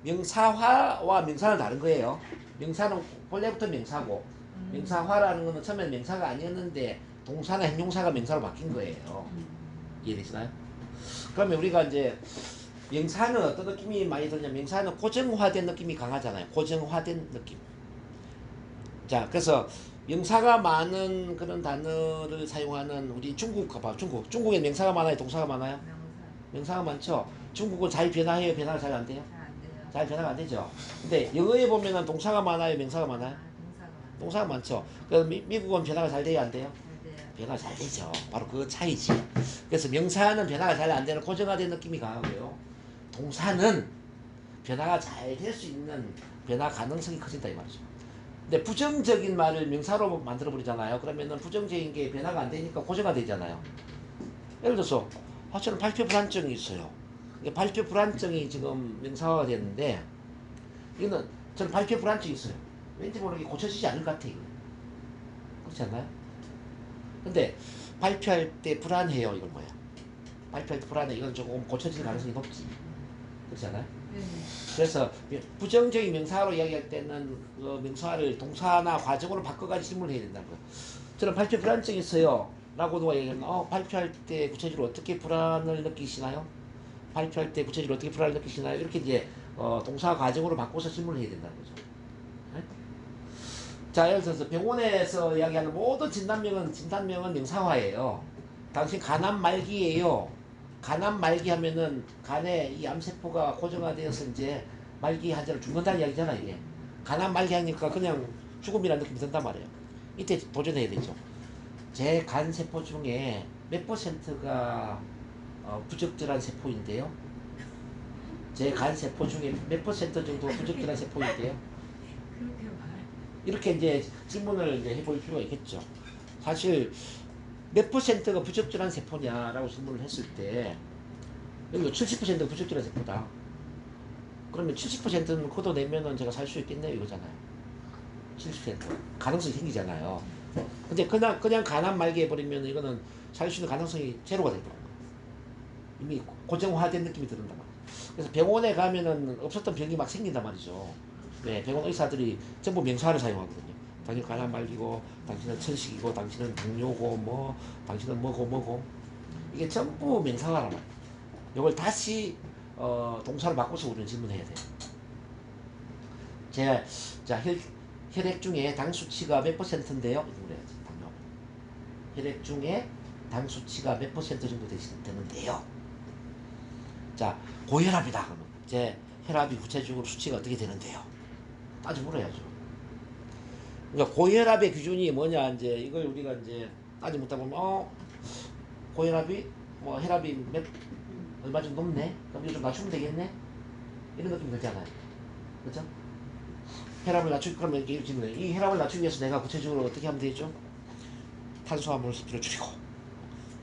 명사화와 명사는 다른 거예요. 명사는 본래부터 명사고 명사화라는 거는 처음에는 명사가 아니었는데 동사나 형용사가 명사로 바뀐 거예요. 이해되시나요? 그러면 우리가 이제 명사는 어떤 느낌이 많이 드냐? 명사는 고정화된 느낌이 강하잖아요. 고정화된 느낌. 자, 그래서 명사가 많은 그런 단어를 사용하는 우리 중국 가봐. 중국에 명사가 많아요? 동사가 많아요? 명사 명사가 많죠? 중국은 잘 변화해요? 변화가 잘 안 돼요? 잘 안 돼요. 잘 변화가 안 되죠? 근데 영어에 보면은 동사가 많아요? 명사가 많아요? 동사가 많아요. 동사가 많죠? 그래서 미국은 변화가 잘 돼요? 안 돼요? 잘 돼요. 변화가 잘 되죠. 바로 그 차이지. 그래서 명사는 변화가 잘 안 되는 고정화된 느낌이 강하고요. 동사는 변화가 잘 될 수 있는 변화 가능성이 커진다 이 말이죠. 근데 부정적인 말을 명사로 만들어 버리잖아요. 그러면은 부정적인 게 변화가 안 되니까 고정화 되잖아요. 예를 들어서 저는 발표 불안증이 있어요. 이게 발표 불안증이 지금 명사화가 됐는데 이거는 저는 발표 불안증이 있어요. 왠지 모르게 고쳐지지 않을 것 같아요. 그렇지 않나요? 근데 발표할 때 불안해요. 이건 뭐야? 발표할 때 불안해. 이건 조금 고쳐질 가능성이 높지. 그렇지 않아요? 네. 그래서 부정적인 명사로 이야기할 때는 그 명사를 동사나 과정으로 바꿔가지고 질문을 해야 된다는 거예요. 저는 발표 불안증이 있어요. 라고 누가 얘기하면 발표할 때 구체적으로 어떻게 불안을 느끼시나요? 발표할 때 구체적으로 어떻게 불안을 느끼시나요? 이렇게 이제 동사 과정으로 바꿔서 질문을 해야 된다는 거죠. 네? 자, 예를 들어서 병원에서 이야기하는 모든 진단명은 명사화예요. 당신 간암 말기예요. 간암 말기 하면은 간에 이 암세포가 고정화되어서 이제 말기 환자를 죽는다는 이야기잖아 이게. 간암 말기 하니까 그냥 죽음이라는 느낌이 든단 말이에요. 이때 도전해야 되죠. 제 간 세포 중에 몇 %가 부적절한 세포인데요. 제 간 세포 중에 몇 % 정도 부적절한 세포인데요. 그렇게 말. 이렇게 이제 질문을 이제 해볼 필요가 있겠죠. 사실 몇 %가 부적절한 세포냐라고 질문을 했을 때 여기가 70%가 부적절한 세포다. 그러면 70%는 걷어내면은 제가 살 수 있겠네요 이거잖아요. 70% 가능성이 생기잖아요. 근데 그냥 간암 말기 해버리면 이거는 살 수 있는 가능성이 제로가 되는 거예요. 이미 고정화된 느낌이 드는단 말이에요. 그래서 병원에 가면은 없었던 병이 막 생긴단 말이죠. 네, 병원 의사들이 전부 명사를 사용하거든요. 당신 가난 말기고, 당신은 천식이고, 당신은 당뇨고, 뭐, 당신은 뭐고. 이게 전부 명사화란 말이에요. 이걸 다시 동사로 바꿔서 우리는 질문해야 돼요. 자, 혈액 중에 당 수치가 몇 %인데요? 이렇게 그래야지. 당뇨. 혈액 중에 당 수치가 몇 % 정도 되는데요. 자, 고혈압이다. 그러면 제 혈압이 구체적으로 수치가 어떻게 되는데요? 따져 물어야죠. 그러니까 고혈압의 기준이 뭐냐, 이제 이걸 우리가 이제 따지 못하 보면 고혈압이 뭐 혈압이 얼마 정도 높네. 그럼 이거 좀 낮추면 되겠네. 이런 느낌 들잖아요. 그렇죠? 혈압을 낮추기, 그러면 이렇게 질문해. 이 혈압을 낮추기 위해서 내가 구체적으로 어떻게 하면 되죠? 탄수화물 섭취를 줄이고,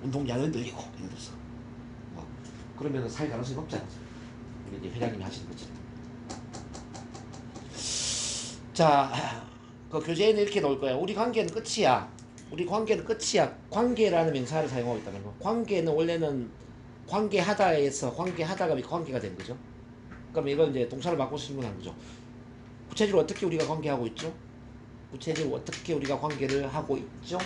운동량을 늘리고, 이런 데서. 그러면 살 가능성이 높잖아요. 우리 이제 회장님이 하시는 거지. 자, 그 교재에는 이렇게 나올 거야. 우리 관계는 끝이야. 우리 관계는 끝이야. 관계라는 명사를 사용하고 있다는 거. 관계는 원래는 관계하다에서 관계하다가 관계가 된 거죠. 그럼 이건 이제 동사를 바꿔서 질문한 거죠. 구체적으로 어떻게 우리가 관계하고 있죠? 구체적으로 어떻게 우리가 관계를 하고 있죠?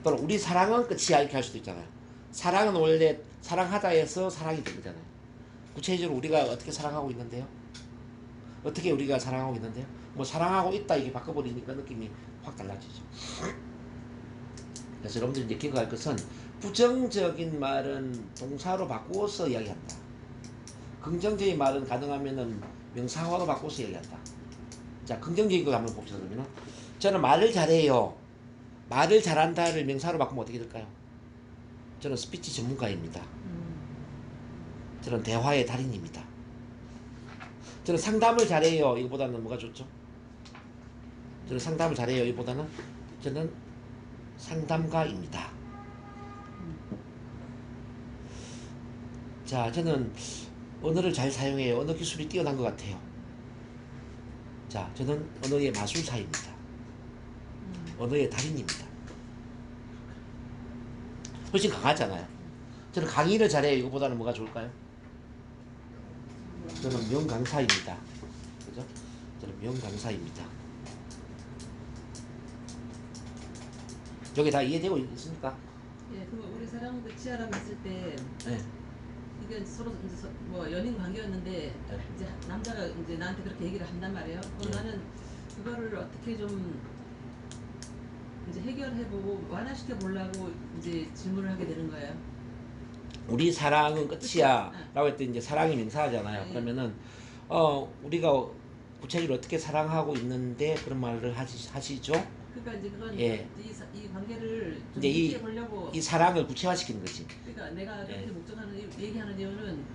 또는 우리 사랑은 끝이야, 이렇게 할 수도 있잖아요. 사랑은 원래 사랑하다에서 사랑이 된 거잖아요. 구체적으로 우리가 어떻게 사랑하고 있는데요? 어떻게 우리가 사랑하고 있는데요? 뭐 사랑하고 있다 이게 바꿔버리니까 느낌이 확 달라지죠. 그래서 여러분들이 이제 기억할 것은 부정적인 말은 동사로 바꾸어서 이야기한다. 긍정적인 말은 가능하면은 명사화로 바꿔서 이야기한다. 자, 긍정적인 거 한번 봅시다. 그러면은 저는 말을 잘해요. 말을 잘한다를 명사로 바꾸면 어떻게 될까요? 저는 스피치 전문가입니다. 저는 대화의 달인입니다. 저는 상담을 잘해요. 이거보다는 뭐가 좋죠? 저는 상담을 잘해요. 이거보다는 저는 상담가입니다. 자, 저는 언어를 잘 사용해요. 언어 기술이 뛰어난 것 같아요. 자, 저는 언어의 마술사입니다. 언어의 달인입니다. 훨씬 강하잖아요. 저는 강의를 잘해요. 이거보다는 뭐가 좋을까요? 저는 명강사입니다. 그죠? 저는 명강사입니다. 여기 다 이해되고 있습니까? 예, 그럼 우리 사랑 끝이야라고 했을 때 네. 이게 서로 이제 뭐 연인 관계였는데 네. 이제 남자가 이제 나한테 그렇게 얘기를 한단 말이에요. 그럼 네. 나는 그거를 어떻게 좀 이제 해결해보고 완화시켜 보려고 이제 질문을 하게 되는 거예요. 우리 사랑은 끝이야 그쵸? 라고 했더니 이제 사랑이 명사하잖아요. 네. 그러면은 우리가 구체적으로 어떻게 사랑하고 있는데 그런 말을 하시죠? 그러니까 이제 그건 예. 이 관계를 좀 이제 유지해 보려고. 이 사랑을 구체화시키는 거지. 그러니까 내가 그렇게 예. 목적하는 얘기하는 이유는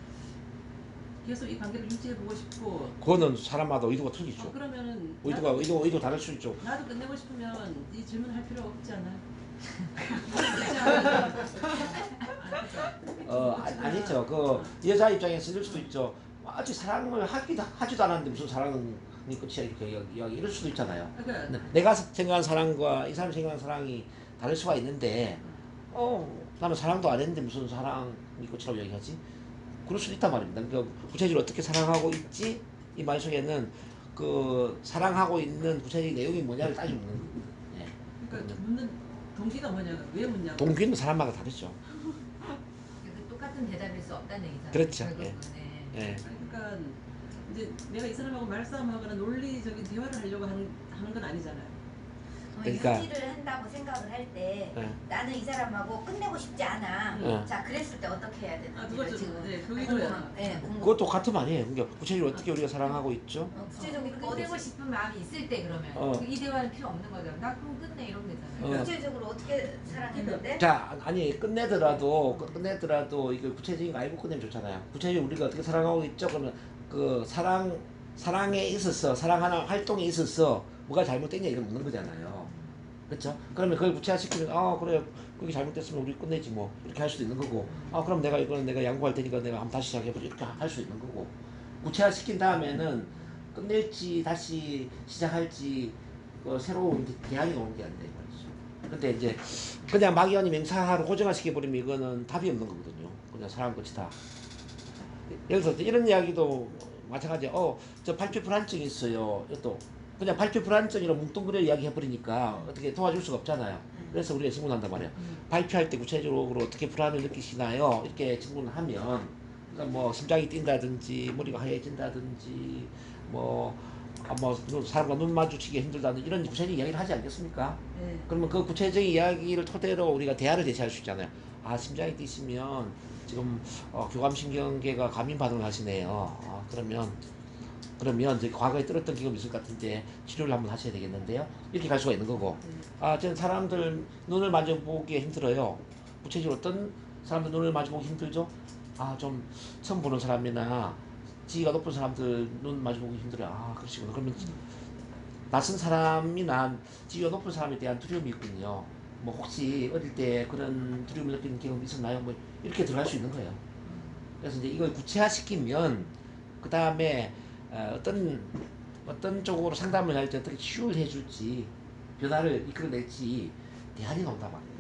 계속 이 관계를 유지해 보고 싶고. 그거는 사람마다 의도가 틀리죠. 그러면은 의도 다를 수 있죠. 나도 끝내고 싶으면 이 질문할 필요 없지 않아요? 아니죠. 그 여자 입장에서 이럴 수도 있죠. 아직 사랑을 하지도 않았는데 무슨 사랑이 끝이야 이렇게 이야기 이럴 수도 있잖아요. 그러니까 내가 생각한 사랑과 이 사람이 생각한 사랑이 다를 수가 있는데 나는 사랑도 안 했는데 무슨 사랑이 끝이라고 이야기하지? 그럴 수도 있단 말입니다. 그러니까 구체적으로 어떻게 사랑하고 있지? 이 말 속에는 그 사랑하고 있는 구체적인 내용이 뭐냐를 따지는 거예요. 네. 그러니까 묻는 동기가 뭐냐고, 왜 묻냐고. 동기는 사람마다 다르죠. 그래서 똑같은 대답일 수 없다는 얘기잖아요. 그렇죠. 결국은. 네. 예. 그러니까 이제 내가 이 사람하고 말싸움하거나 논리적인 대화를 하려고 하는 건 아니잖아요. 그러니까- 유지를 한다고 생각을 할 때 예. 나는 이 사람하고 끝내고 싶지 않아. 예. 자, 그랬을 때 어떻게 해야 되는지 그거 좀, 지금 네, 그 의도야. 궁금. 그것도 같은 말이에요. 그러니까 구체적으로 어떻게 우리가 사랑하고 있죠? 구체적으로 끝내고 싶은 마음이 있을 때 그러면 이 대화는 필요 없는 거잖아. 나 그럼 끝내 이러면 되잖아요. 구체적으로 어떻게 사랑했는데? 자, 아니 끝내더라도 이거 구체적인 거 알고 끝내면 좋잖아요. 구체적으로 우리가 어떻게 사랑하고 있죠? 그러면 그 사랑에 있어서 사랑하는 활동에 있어서 뭐가 잘못됐냐 이걸 묻는 거잖아요. 그렇죠? 그러면 그걸 구체화시키면 그래 그게 잘못됐으면 우리 끝내지 뭐 이렇게 할 수도 있는 거고 그럼 이거는 내가 양보할 테니까 내가 한번 다시 시작해보자 이렇게 할 수 있는 거고 구체화시킨 다음에는 끝낼지 다시 시작할지 새로운 대안이 오는 게 아닌데 말이죠. 근데 이제 그냥 막연히 명사로 고정화시켜버리면 이거는 답이 없는 거거든요. 그냥 사랑 끝이다. 예를 들어서 이런 이야기도 마찬가지야. 저 발표 불안증이 있어요. 또 그냥 발표 불안증이라 뭉뚱그려 이야기해버리니까 어떻게 도와줄 수가 없잖아요. 그래서 우리가 질문한단 말이에요. 발표할 때 구체적으로 어떻게 불안을 느끼시나요? 이렇게 질문하면 그러니까 뭐 심장이 뛴다든지 머리가 하얘진다든지 사람과 눈 마주치기 힘들다든지 이런 구체적인 이야기를 하지 않겠습니까? 네. 그러면 그 구체적인 이야기를 토대로 우리가 대화를 제시할 수 있잖아요. 아, 심장이 뛰시면 지금 교감신경계가 과민 반응을 하시네요. 그러면 이제 과거에 들었던 경험이 있을 것 같은데 치료를 한번 하셔야 되겠는데요. 이렇게 갈 수가 있는 거고. 아, 저는 사람들 눈을 마주보기 힘들어요. 구체적으로 어떤 사람들 눈을 마주보기 힘들죠? 아, 좀 처음 보는 사람이나 지위가 높은 사람들 눈 마주보기 힘들어요. 아, 그러시구나. 그러면 낯선 사람이나 지위가 높은 사람에 대한 두려움이 있군요. 뭐 혹시 어릴 때 그런 두려움을 느끼는 경험이 있었나요? 뭐 이렇게 들어갈 수 있는 거예요. 그래서 이제 이걸 구체화시키면 그 다음에 어떤 쪽으로 상담을 할 때 어떻게 치유를 해줄지 변화를 이끌어낼지 대안이 나온단 말이에요.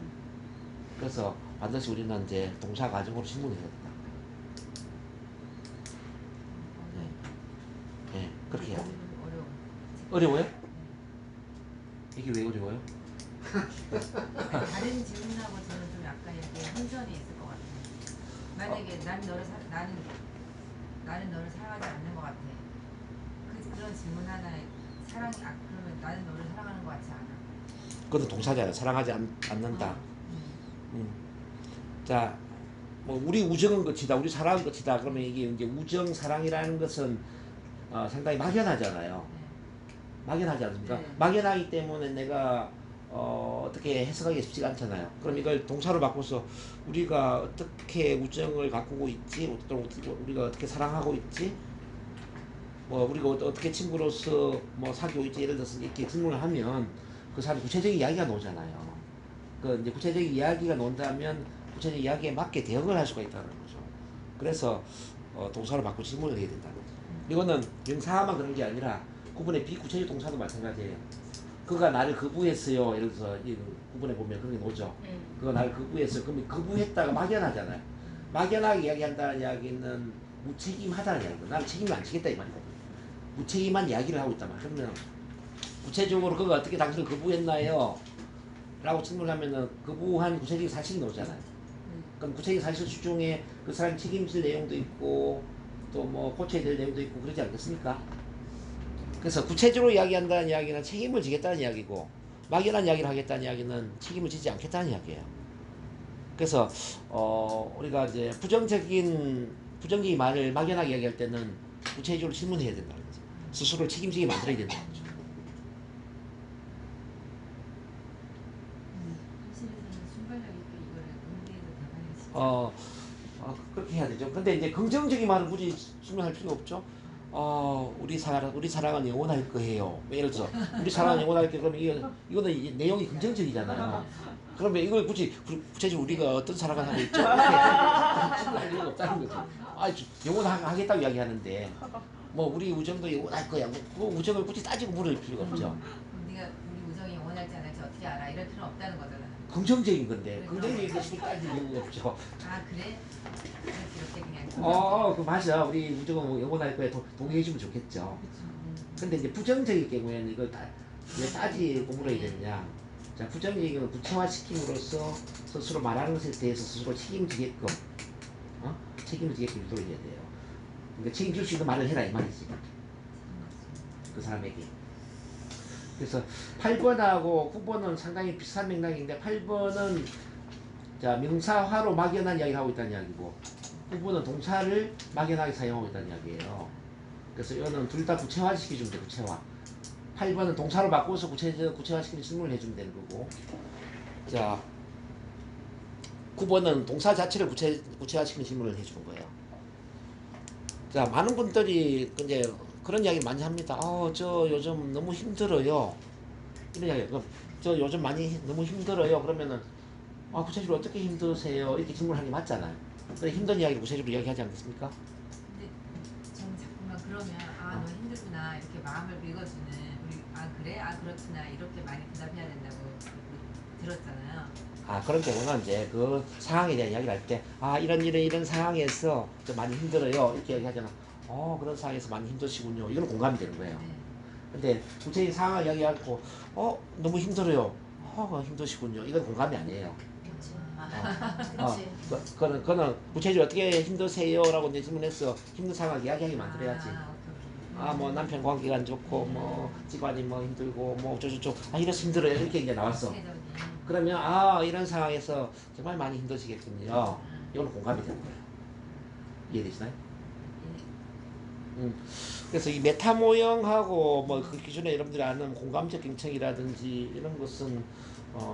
그래서 반드시 우리는 이제 동사 과정으로 질문을 해야 된다. 네, 그렇게 해야 돼요. 어려워요? 이게 왜 어려워요? 다른 질문하고 저는 좀 약간 이렇게 혼선이 있을 것 같아요. 만약에 나는 너를 사랑하지 않는 것 같아. 그런 질문 하나에 그러면 나는 너를 사랑하는 것 같지 않아. 그것도 동사잖아요. 사랑하지 않는다. 자, 뭐 우리 우정은 끝이다. 우리 사랑은 끝이다. 그러면 이게 이제 우정, 사랑이라는 것은 상당히 막연하잖아요. 막연하지 않습니까? 네. 막연하기 때문에 내가 어떻게 해석하기 쉽지가 않잖아요. 그럼 이걸 동사로 바꿔서 우리가 어떻게 우정을 가꾸고 있지? 우리가 어떻게 사랑하고 있지? 뭐 우리가 어떻게 친구로서 뭐 사귀고 있지? 예를 들어서 이렇게 질문을 하면 그 사람이 구체적인 이야기가 나오잖아요. 그 이제 구체적인 이야기가 나온다면 구체적인 이야기에 맞게 대응을 할 수가 있다는 거죠. 그래서 동사로 바꿔 질문을 해야 된다는 거죠. 이거는 명사만 그런 게 아니라 구분의 비구체적 동사도 마찬가지예요. 그가 나를 거부했어요. 예를 들어서 이 구분에 보면 그런 게 나오죠. 그가 나를 거부했어요. 그러면 거부했다가 막연하잖아요. 막연하게 이야기한다는 이야기는 무책임하다는 이야기고 나는 책임을 안 지겠다 이 말이거든요. 무책임한 이야기를 하고 있단 말이에요. 그러면 구체적으로 그가 어떻게 당신을 거부했나요? 라고 질문하면은 거부한 구체적인 사실이 나오잖아요. 그럼 구체적인 사실 중에 그 사람이 책임질 내용도 있고 또 뭐 고쳐야 될 내용도 있고 그러지 않겠습니까? 그래서 구체적으로 이야기한다는 이야기는 책임을 지겠다는 이야기고 막연한 이야기를 하겠다는 이야기는 책임을 지지 않겠다는 이야기예요. 그래서 우리가 이제 부정적인 말을 막연하게 이야기할 때는 구체적으로 질문해야 된다는 거죠. 스스로를 책임지게 만들어야 된다는 거죠. 현실에서는 순발력 있게 이거를 응대해서 대박이 시켜. 그렇게 해야 되죠. 근데 이제 긍정적인 말을 굳이 설명할 필요가 없죠. 우리 사랑은 영원할 거예요. 예를 들어서 우리 사랑은 영원할 거예요. 그러면 이거는 이제 내용이 긍정적이잖아요. 그러면 이걸 굳이 구체적으로 우리가 어떤 사랑을 하고 있죠? 이렇게 할 필요가 없다는 거죠. 영원하겠다고 이야기하는데 뭐 우리 우정도 영원할 거야. 뭐 그 우정을 굳이 따지고 물을 필요가 없죠. 그럼 네가 우리 우정이 영원할지 안 할지 어떻게 알아? 이럴 필요는 없다는 거잖아. 긍정적인 건데 긍정적인 것이 따질 이유가 없죠. 아 그래? 이렇게 그냥. 그 맞아. 우리 우정은 영원할 거야. 동의해주면 좋겠죠. 근데 이제 부정적인 경우에는 이걸 왜 따지고 물어야 되느냐. 자, 부정적인 경우는 구체화시킴으로써 스스로 말하는 것에 대해서 스스로 책임지게끔 책임을 지게끔 유도를 해야 돼요. 그러니까 책임질 수 있는 말을 해라 이 말이지. 그 사람에게. 그래서 8번하고 9번은 상당히 비슷한 맥락인데 8번은 자 명사화로 막연한 이야기를 하고 있다는 이야기고 9번은 동사를 막연하게 사용하고 있다는 이야기예요. 그래서 이거는 둘 다 구체화시켜주면 돼. 구체화. 8번은 동사로 바꿔서 구체화시키는 질문을 해주면 되는 거고 자 9번은 동사 자체를 구체화시키는 질문을 해주는 거예요. 자 많은 분들이 이제 그런 이야기 많이 합니다. 저 요즘 너무 힘들어요. 이런 이야기. 그럼 저 요즘 많이 너무 힘들어요. 그러면은 구체적으로 어떻게 힘드세요? 이렇게 질문하는 게 맞잖아요. 그래 힘든 이야기를 구체적으로 이야기하지 않겠습니까? 근데 저는 자꾸만 그러면 너 힘들구나 이렇게 마음을 읽어주는 우리 그래? 그렇구나 이렇게 많이 대답해야 된다고 들었잖아요. 그런 경우는 이제 그 상황에 대한 이야기를 할 때 이런 상황에서 좀 많이 힘들어요. 이렇게 이야기하잖아. 그런 상황에서 많이 힘드시군요. 이건 공감이 되는 거예요. 네. 근데 구체적인 상황을 이야기하고 너무 힘들어요. 힘드시군요. 이건 공감이 아니에요. 그렇지. 그거는 구체적으로 어떻게 힘드세요라고 이제 질문해서 힘든 상황을 이야기하게 만들어야지. 뭐 남편 관계가 안 좋고 뭐 집안이 뭐 힘들고 뭐 어쩌고저쩌고 이래서 힘들어요 이렇게 이제 나왔어. 그러면 이런 상황에서 정말 많이 힘드시겠군요. 이건 공감이 되는 거예요. 이해되시나요? 그래서 이 메타 모형하고 뭐 그 기존에 여러분들이 아는 공감적 경청이라든지 이런 것은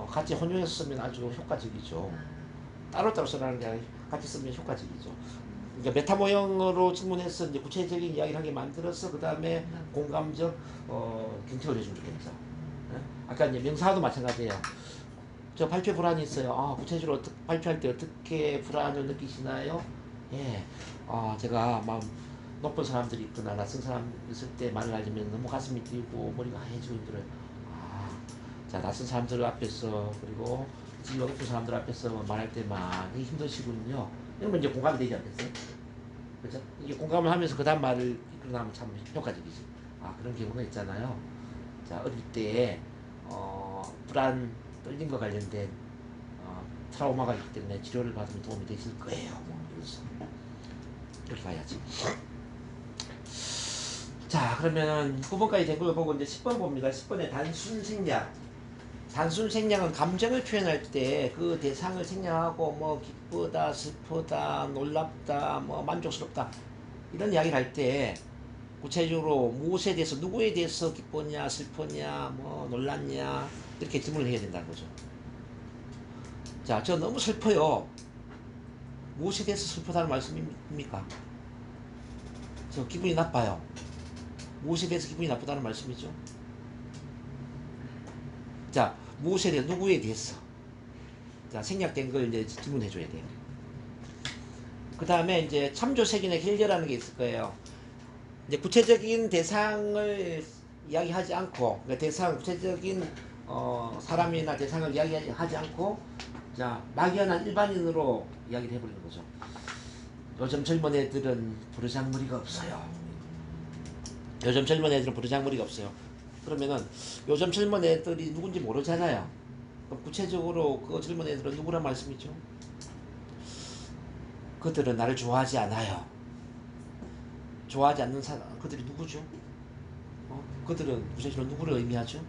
같이 혼용해서 쓰면 아주 효과적이죠. 따로따로 쓰라는 게 아니라 같이 쓰면 효과적이죠. 그러니까 메타 모형으로 질문해서 이제 구체적인 이야기를 하게 만들어서 그 다음에 공감적 경청을 해주면 좋겠죠. 아까 이제 명사도 마찬가지예요. 저 발표 불안이 있어요. 구체적으로 발표할 때 어떻게 불안을 느끼시나요? 예, 제가 마음 높은 사람들이 있거나 낯선 사람 있을 때 말을 하려면 너무 가슴이 뛰고 머리가 하얘지고 힘들어요. 자, 낯선 사람들 앞에서 그리고 지위가 높은 사람들 앞에서 말할 때 많이 힘드시군요. 이러면 이제 공감이 되지 않겠어요? 그죠? 이게 공감을 하면서 그 다음 말을 이끌어나면 참 효과적이지. 그런 경우가 있잖아요. 자, 어릴 때 불안, 떨림과 관련된 트라우마가 있기 때문에 치료를 받으면 도움이 되실 거예요. 그래서 이렇게 가야지. 자, 그러면 9번까지 된 걸 보고 이제 10번 봅니다. 10번에 단순 생략. 단순 생략은 감정을 표현할 때 그 대상을 생략하고 뭐 기쁘다, 슬프다, 놀랍다, 뭐 만족스럽다 이런 이야기를 할 때 구체적으로 무엇에 대해서 누구에 대해서 기쁘냐, 슬프냐, 뭐 놀랐냐 이렇게 질문을 해야 된다는 거죠. 자, 저 너무 슬퍼요. 무엇에 대해서 슬프다는 말씀입니까? 저 기분이 나빠요. 무엇에 대해서 기분이 나쁘다는 말씀이죠? 자, 무엇에 대해서, 누구에 대해서? 자, 생략된 걸 이제 질문해 줘야 돼요. 그 다음에 이제 참조색이나 힐려라는 게 있을 거예요. 이제 구체적인 대상을 이야기하지 않고, 그러니까 구체적인 사람이나 대상을 이야기하지 않고, 자, 막연한 일반인으로 이야기를 해버리는 거죠. 요즘 젊은 애들은 버르장머리가 없어요. 요즘 젊은 애들은 버르장머리가 없어요. 그러면은 요즘 젊은 애들이 누군지 모르잖아요. 그럼 구체적으로 그 젊은 애들은 누구란 말씀이죠? 그들은 나를 좋아하지 않아요. 좋아하지 않는 사람, 그들이 누구죠? 그들은 구체적으로 누구를 의미하죠?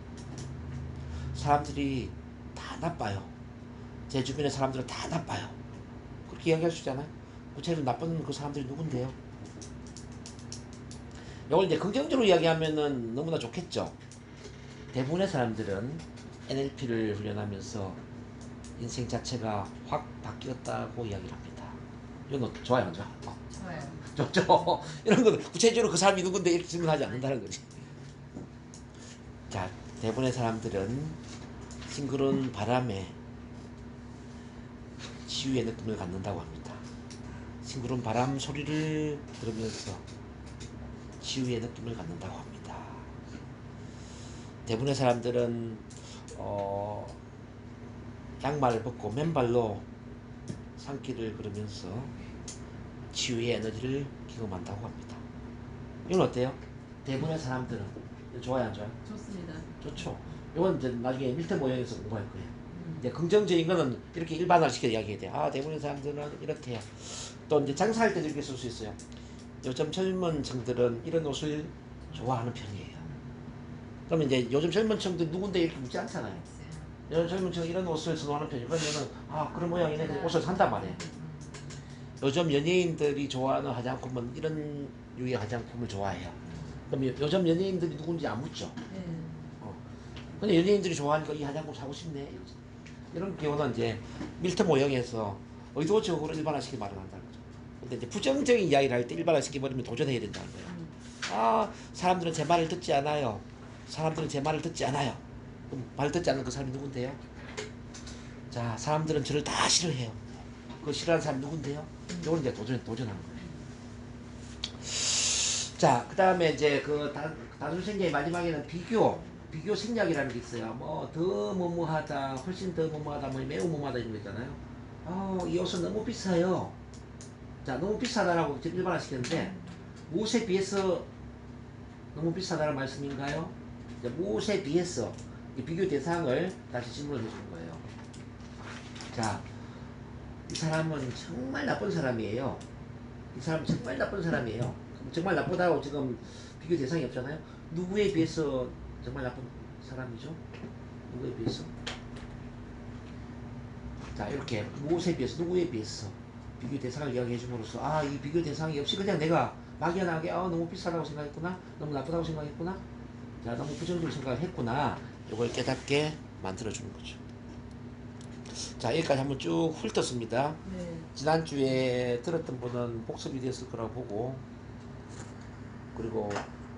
사람들이 다 나빠요. 제 주변의 사람들은 다 나빠요. 그렇게 이야기할 수 있잖아요. 구체적으로 나쁜 그 사람들이 누군데요? 이걸 이제 긍정적으로 이야기하면은 너무나 좋겠죠. 대부분의 사람들은 NLP를 훈련하면서 인생 자체가 확 바뀌었다고 이야기를 합니다. 이건 좋아요, 안 좋아? 좋아요. 좋죠. 이런 건 구체적으로 그 사람이 누군데 이렇게 질문하지 않는다는 거지. 자, 대부분의 사람들은 싱그러운 바람에 치유의 느낌을 갖는다고 합니다. 싱그러운 바람 소리를 들으면서 치유의 느낌을 갖는다고 합니다. 대부분의 사람들은 양말을 벗고 맨발로 산길을 걸으면서 치유의 에너지를 경험한다고 합니다. 이건 어때요? 대부분의 사람들은 좋아요, 안 좋아요? 좋습니다. 좋죠. 이건 이제 나중에 밀트 모형에서 공부할 거예요. 이제 긍정적인 거는 이렇게 일반화시켜 이야기해야 돼요. 대부분의 사람들은 이렇대요. 또 이제 장사할 때도 이렇게 쓸 수 있어요. 요즘 젊은 층들은 이런 옷을 좋아하는 편이에요. 그러면 이제 요즘 젊은 층들 누군데 이렇게 묻지 않잖아요. 요즘 젊은 층 이런 옷을 선호하는 편이에요. 그러면은 그런 모양이네 옷을 산단 말이에요. 요즘 연예인들이 좋아하는 화장품은 이런 유의 화장품을 좋아해요. 그럼 요즘 연예인들이 누군지 안 묻죠. 근데 연예인들이 좋아하니까 이 화장품 사고 싶네. 이런 경우는 이제 밀트 모형에서 의도적으로 일반화시키 말을 한다는 거죠. 근데 이제 부정적인 이야기를 할 때 일반화시켜버리면 도전해야 된다는 거예요. 사람들은 제 말을 듣지 않아요. 사람들은 제 말을 듣지 않아요. 그럼 말 듣지 않는 그 사람이 누군데요? 자, 사람들은 저를 다 싫어해요. 그 싫어하는 사람이 누군데요? 이걸 이제 도전하는 거예요. 자, 그 다음에 이제 그 단순 생략의 마지막에는 비교 생략이라는 게 있어요. 뭐 더 뭐뭐하다, 훨씬 더 뭐뭐하다, 뭐 매우 뭐뭐하다 이런 거 있잖아요. 이 옷은 너무 비싸요. 자, 너무 비싸다라고 일반화시켰는데 무엇에 비해서 너무 비싸다는 말씀인가요? 이제 무엇에 비해서 이 비교 대상을 다시 질문을 해주는 거예요. 자, 이 사람은 정말 나쁜 사람이에요. 이 사람은 정말 나쁜 사람이에요. 정말 나쁘다고 지금 비교 대상이 없잖아요. 누구에 비해서 정말 나쁜 사람이죠? 누구에 비해서? 자, 이렇게 무엇에 비해서, 누구에 비해서 비교 대상을 이야기해 줌으로써 아, 이 비교 대상이 없이 그냥 내가 막연하게 너무 비싸다고 생각했구나, 너무 나쁘다고 생각했구나, 자, 너무 부정적으로 생각을 했구나, 이걸 깨닫게 만들어주는 거죠. 자, 여기까지 한번 쭉 훑었습니다. 네. 지난주에 들었던 분은 복습이 됐을 거라고 보고, 그리고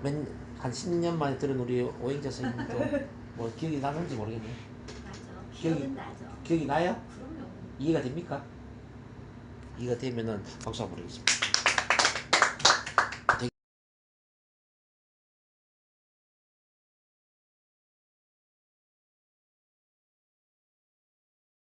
한 10년 만에 들은 우리 오행자 선생님도 뭐 기억이 나는지 모르겠네요. 맞아. 기억이- 기억은 나죠. 기억이 나요? 그럼요. 이해가 됩니까? 이해가 되면은 박수 한번 보내겠습니다.